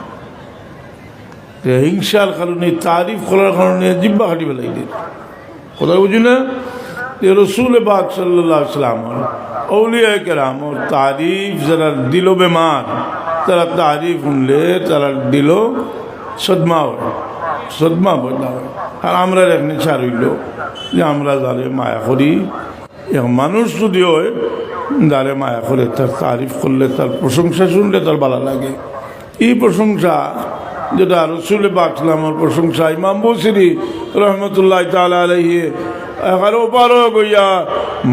হিংসার কারণে তারিফ করার কারণে জিব্বা খাটি বেলাই দিল। কথা বুঝি না? যে রসুল পাক সাল্লাল্লাহু আলাইহি ওয়াসাল্লাম औलिया किराम और तारीफ जरा दिलो बेमार তারা তারিফ শুনলে তারা দিল সদমা বদলা হয়। আর আমরা এক নেশার হইল যে আমরা যারে মায়া করি, মানুষ যদি হয় যারে মায়া করে তার তারিফ করলে, তার প্রশংসা শুনলে তার ভালো লাগে। এই প্রশংসা যেটা রসুল পাক সাল্লামের প্রশংসা, ইমাম বুসিরি রহমতুল্লাহ তাআলা আলাইহি 11 গইয়া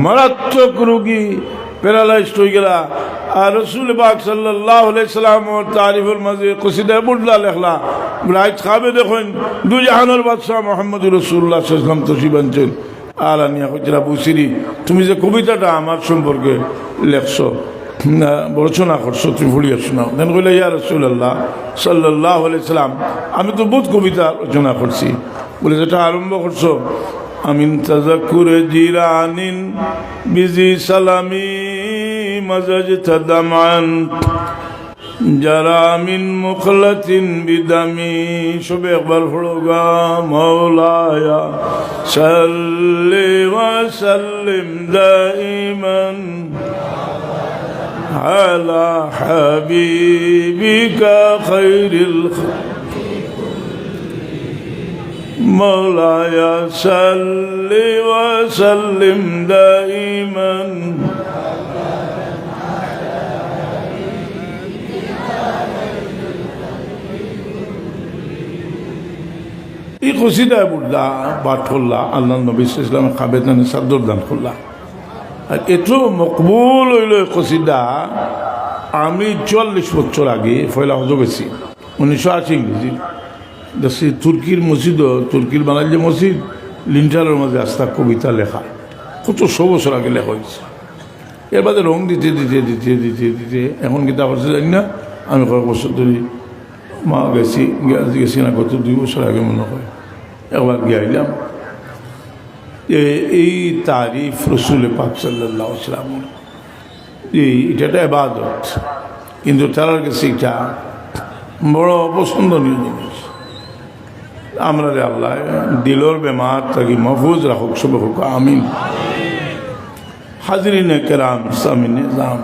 মারাত্মক রোগী প্যারালাইজড হয়ে গেলা, আর রসুল পাক সাল্লাল্লাহু আলাইহি সাল্লামের তারিফের মাঝে কসিদা বুড়লা লেখলা, রাইত খাবে দেখুন দু জাহানের বাদশাহ মুহাম্মদুর রাসূলুল্লাহ সাল্লাল্লাহু আলাইহি ওয়াসাল্লাম তশরিফ আনছেন। আর আনিয়া কইরা বুসিরি তুমি যে কবিতাটা আমার সম্পর্কে লেখছো, রচনা করছো, তুমি পড়িয়া শোনাও। দেন কইলা ইয়া রাসূলুল্লাহ সাল্লাল্লাহু আলাইহি সাল্লাম আমি তো বহুত কবিতা রচনা করছি। বলে যেটা আরম্ভ করছো, আমিন তাযাক্কুরে জিরানিন বিজি সালামি মাজাজ তাদামান যারা মিন মুখলাতিন বিদামি। সবে একবার পড়োগা মাওলায়া সাল্লি ওয়া সাল্লিম দাইমান আলা হাবিবিকা খায়রিল মাওলায়া সাল্লি ওয়া সাল্লিম দাইমান। এই কসিদা বুড়লা পাঠ করলা, আল্লাহ নবী সাল্লাল্লাহু আলাইহি ওয়াসাল্লাম খাবেদানে সাদর দান করলা। আর এত মকবুল হইল কসিদা। আমি 44 বছর আগে পয়লা হজ গেছি 1980 ইংরেজি দেখছি তুর্কির মসজিদ, তুর্কির বানাল যে মসজিদ লিন্টারের মাঝে আস্থা কবিতা লেখা, কত 100 বছর আগে লেখা হয়েছে। এর বাদে রং দিতে দিতে দিতে দিতে দিতে এখন কিতা করছে জানি না, আমি কয়েক বছর ধরে মা গেছি না, গত 2 বছর আগে মনে হয় একবার গিয়ে আইলাম। এই তারিফ রসুল পাক সাল্লাল্লাহু আলাইহি ওয়াসাল্লাম এটা একটা ইবাদত, কিন্তু তার কাছে এটা বড় অপছন্দনীয় জিনিস। আমরা রে আল্লাহ দিলর বেমার তাকে মাহফুজ রাখুক, সব হোক আমিন। হাজরিনে কেরাম সামিনে জাম,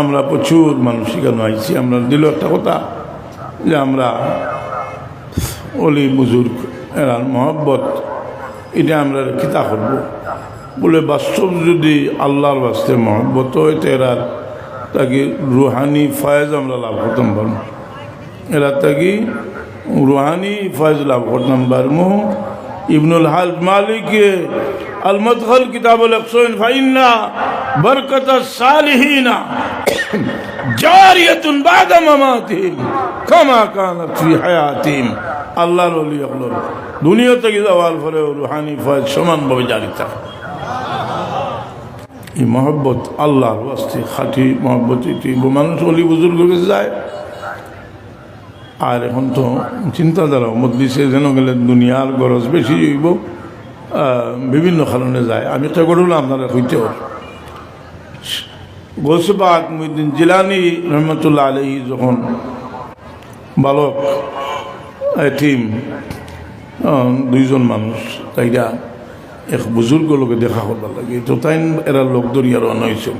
আমরা প্রচুর মানুষ এখানে আইছি। আমরা দিল একটা কথা যে আমরা অলি বুজুর্গ এরার মহব্বত এটা আমরা কিতা করবো বলে, বাস্তব যদি আল্লাহর বাস্তে মহব্বত হয় তো এরার তাকে রুহানি ফয়েজ আমরা লাভ করতাম পারবো। এরা তাকে রুহানি ফয়েজ লাভ করতাম পারবো। ইবনুল হাল মালিক আল মদখল কিতাব লেখছেন, ফাইন্না বরকত সালিহিনা জারিয়াতুন বাদা মামাতিহিম কামা কানাত ফি হায়াতিহিম। আল্লাহর ওলি হলো দুনিয়া থেকে যাওয়ার পরে রুহানি ফয়েজ সমানভাবে জারি থাকে। এই মহব্বত আল্লাহর ওয়াস্তে খাঁটি মহব্বত, এটি মানুষ অলি বুজুর্গ কাছে যায়। আর এখন তো চিন্তাধারা মজলিসে যেন গেলে দুনিয়ার গরজ বেশি হইব, বিভিন্ন কারণে যায়। আমি তো করলাম আপনারা হইতে হবে। গৌসে পাক মুহিউদ্দিন জিলানী রহমতুল্লাহ আলাইহি যখন বালক এতিম 2জন মানুষ তাইরা এক বুজুর্গ লোকে দেখা করবার লাগে, তো তাই এরা লোক দরিয়া রওনা হয়েছে।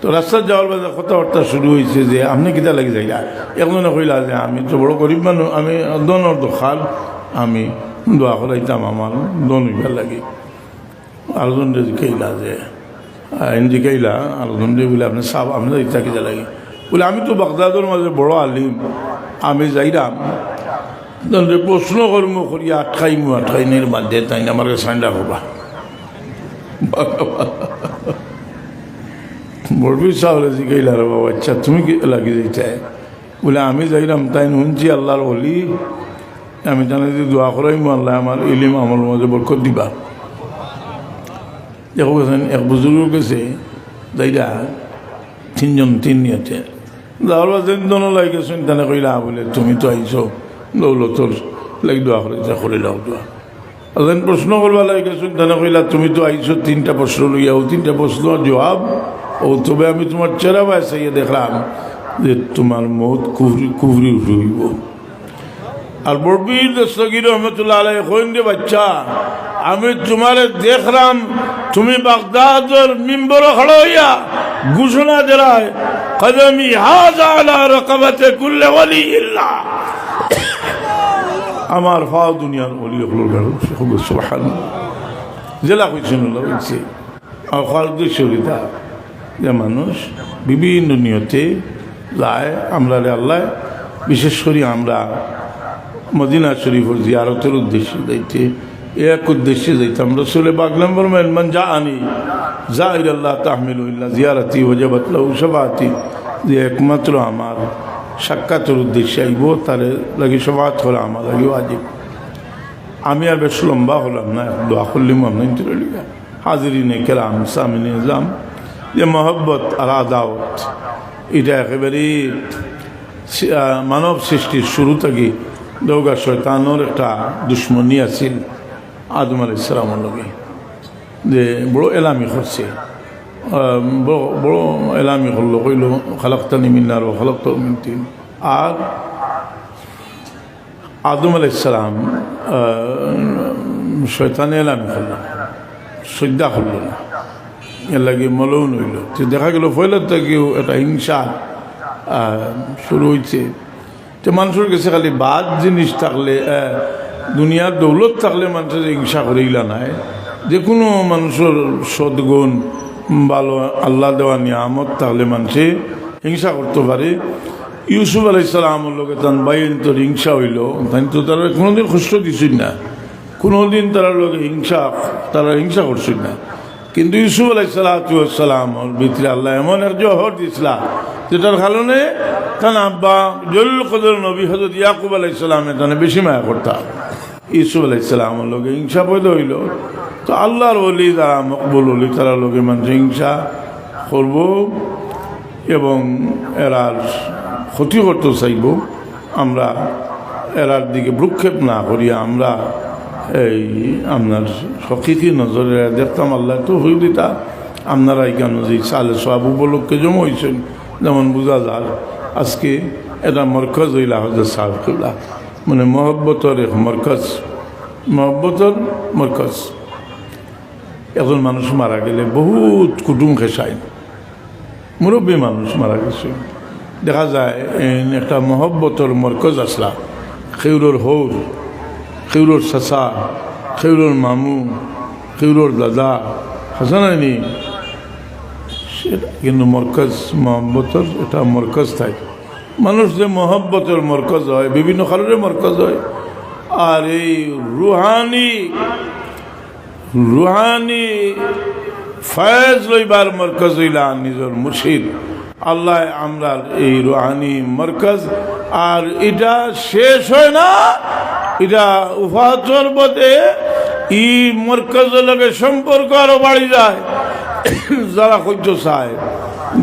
তো রাস্তায় যাওয়ার বাজে কথাবার্তা শুরু হয়েছে যে আপনি কিতা লাগে যাইলা। একজনে কইলা যে আমি তো বড় গরিব মানুষ, আমি দনের দোকান, আমি দোয়া করাইতাম আমার দন হইবার লাগে। আরেকজন জিকাইলা যে জিকাইলা আরেকজন বলে আপনি সাপ আপনার ইচ্ছা কিতা লাগে বলে, আমি তো বাগদাদের মাঝে বড় আলিম, আমি যাইলাম প্রশ্ন কর্ম করি আটকাইনের বাধ্যে তাই আমার সাইন্ডা হবা বড়বি সাহলে জিগাইলা রে বাবা, আচ্ছা তুমি কি লাগি যাইতে বলে, আমি যাইলাম তাই শুনছি আল্লাহর ওলি, আমি জানি যে দোয়া করাই আল্লাহ আমার ইলিম আমার মাঝে বরকত দিবা। দেখো গেছেন এক বুজুর্গ গেছে যাইরা 3 নিয়েছে যাওয়ার বাজে দোনো লাগে গেছেন, তেনে কইলা বলে তুমি তো আইছো দৌলতর লাগি দোয়া করে লাও দোয়া। যেন প্রশ্ন করবা লাগে গেছেন, তেনে কইলা তুমি তো আইছো 3টা প্রশ্ন লইয়া, ও 3টা প্রশ্ন জবাব ও তবে আমি তোমার চেহারা বাসাইয়া দেখলাম যে তোমার মত কুফরি হইব। আর বরবীর দস্তগীর রহমতুল্লাহ আলাইহি কইন রে বাচ্চা, আমি তোমারে দেখলাম তুমি বাগদাদের মিম্বরে খড়া হইয়া ঘোষণা দেরায় কদমি হাযা আলা রাকাবাতি কুল্লি ওয়ালিল্লাহ, আমার ফাও দুনিয়ার ওলি হলো গেল সুবহানাল্লাহ। জেলা কইছেন হইছে আর খালদুর শরীদা যে মানুষ বিভিন্ন নিয়তে যায়। আমরা আল্লাহ বিশেষ করে আমরা মদিনা শরীফের জিয়ারতের উদ্দেশ্যে যাইতে, এক উদ্দেশ্যে যাইতাম। রাসূল বাগলাম ফরমায়েন মান জাআনি যায়রাল্লাহ তাহমিলু ইল্লা জিয়ারাতি ওয়াজাবাত লাহু শাফাআতি, যে একমাত্র আমার সাক্ষাতের উদ্দেশ্যে আইব তারে লাগি শাফাআত করা আমার লাগি ওয়াজিব। আমি আর বেশ লম্বা হলাম না, দোয়া করলিম আপনার লিখা হাজিরিনে কেরাম সামিনে ইসলাম, যে মহব্বত আর আদাওয়াত এটা একেবারেই মানব সৃষ্টির শুরু থেকে দৌগা শয়তানোর একটা দুশ্মনী আছিল আদম আলাইহিস সালামের লগে, যে বড় এলামি করছে, বড় এলামি করলো, কইল খালাকতানি মিন নার ওয়া খালাকতাহু মিন তিন। আর আদম আলাইহিস সালাম শয়তানে এলামি করলো, শ্রদ্ধা করলো না, এর লাগে মলউন হইল। তো দেখা গেল ফয়লার থেকেও একটা হিংসা শুরু হয়েছে। তো মানুষের কাছে খালি বাদ জিনিস থাকলে, দুনিয়ার দৌলত থাকলে মানুষের হিংসা করে ইলা নাই। যে কোনো মানুষের সদ্গুণ ভালো আল্লাহ দেওয়া নিয়ামত থাকলে মানুষে হিংসা করতে পারে। ইউসুফ আলাইহিস সালামের লগে তার বাইন তোর হিংসা হইল, তাই তো তারা কোনোদিন কষ্ট দিছিল না, কোনোদিন তারা লগে তারা হিংসা করছিল না। কিন্তু ইউসুফ আলাইহিসসালামের ভিতরে আল্লাহ এমন এক জহর দিছিল যেটার কারণে তার আব্বা জলিল কদর নবী হযরত ইয়াকুব আলাইহিস সালামের তানে বেশি মায়া করতাম। ইউসুফ আলাইহিস সালামের লগে হিংসা পয়দা হইল। তো আল্লাহর ওলি যারা মকবুল ওলি তারা লগে মানুষ হিংসা করব এবং এরার ক্ষতি করতে চাইব। আমরা এরার দিকে ভ্রুক্ষেপ না করিয়া আমরা এই আপনার হকিকি নজরে দেখতাম। আল্লাহ তো হই দিতা আপনারা কেন যে সালে সব উপলক্ষে জমা হয়েছেন, যেমন বোঝা যায় আজকে এটা মরকজ হইলা হজরত সাহেব কিবলা, মানে মহব্বতর এক মরকজ, মহব্বতর মরকজ। এখন মানুষ মারা গেলে বহুত কুটুম খেসায়, মুরব্বী মানুষ মারা গেছে, দেখা যায় একটা মহব্বতর মরকজ আসলা, খেউরোর হৌর, খেউরোর চাচা, খেউরোর মামু, খেউরোর দাদা, হাসানানি, সেটা কিন্তু মরকজ মহব্বতর এটা মরকজ থাকে। মানুষ যে মহব্বতের মরকজ হয়, বিভিন্ন কারণে মরকজ হয়। আর এই রুহানি ফয়েজ লইবার মরকজ হইলা নিজের মুর্শিদ আল্লাহ। আমরা এই রুহানি মরকজ, আর এটা শেষ হয় না, এটা উফাতর বদে ই মরকজের লগে সম্পর্ক আরো বাড়ি যায়। যারা কইতে চায়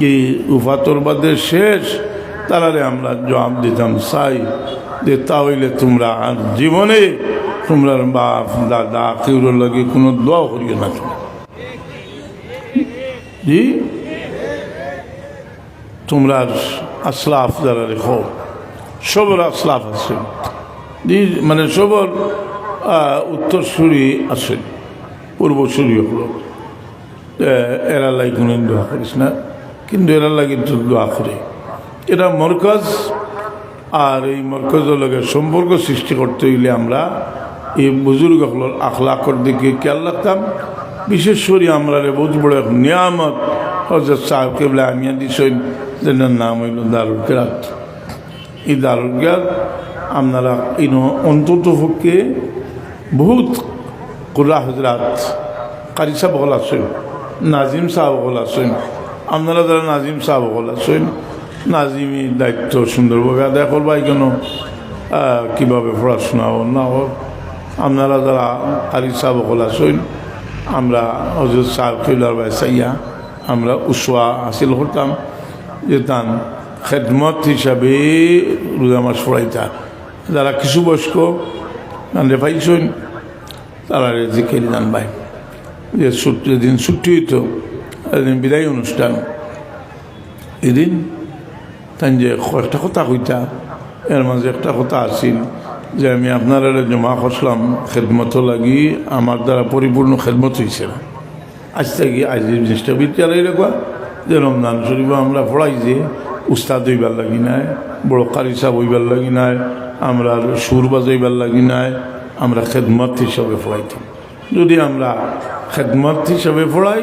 যে উফাতর বাদে শেষ, তারারে আমরা জবাব দিতাম চাই যে তাহলে তোমরা আর জীবনে তোমরা বাপ দাদা কেউর লাগে কোনো দোয়া করিও না। জি, তোমরা আসলাফ যারা রেখো, সবর আসলাফ আছে, জি, মানে সবর উত্তরসূরি আছে, পূর্বসূরি হলো। এরা লাগে কোনো দোয়া করিস না, কিন্তু এরা লাগে তো দোয়া করে। এটা মরকজ, আর এই মরকজের লগে সম্পর্ক সৃষ্টি করতে হইলে আমরা এই বুজুর্গগুলোর আখলাকর দিকে খেয়াল রাখতাম। বিশেষ করে আমরা বহুত বড় এক নিয়ামত হযরত সাহেব কিবলা আমিয়া দিছেন, যেটার নাম হইল দারুল কিরাত। এই দারুল কিরাত আপনারা অন্তত পক্ষে বহুত কুরা হজরাত কারি সাহেব হল আছেন, নাজিম সাহেব হল আছেন, আপনারা যারা নাজিম সাহেব হল আছেন, নাজিমি দায়িত্ব সুন্দরভাবে আদায় করবাই কেন, কীভাবে পড়াশোনা হোক না হোক। আপনারা যারা কারি সাহেব হল আছেন, আমরা হজরত সাহেব কিবলার বাই সাইয়া আমরা উসওয়া হাসিল করতাম, যেতাম খেদমত হিসাবে রোজা মাস পড়াইতা। যারা কিছু বয়স্ক গান্ধে পাইছেন তারা জিকির জানবাই, যে যেদিন ছুটি হইত এদিন বিদায় অনুষ্ঠান, এদিন তাই যে একটা কথা কইতা, এর মাঝে একটা কথা আসিল যে আমি আপনারা জমা করলাম খেদমত লাগি আমার দ্বারা পরিপূর্ণ খেদমত হয়েছে না। আজ থেকে আজ জিনিসটা বিদ্যালয় রেখা যে রমজান শরীফ আমরা পড়াই যে উস্তাদ হইবার লাগি নাই, বড় কারি সাহেব হইবার লাগি নাই, আমরা সুর বাজাইবার লাগি নাই, আমরা খেদমত হিসাবে পড়াইতাম। যদি আমরা খেদমত হিসাবে পড়াই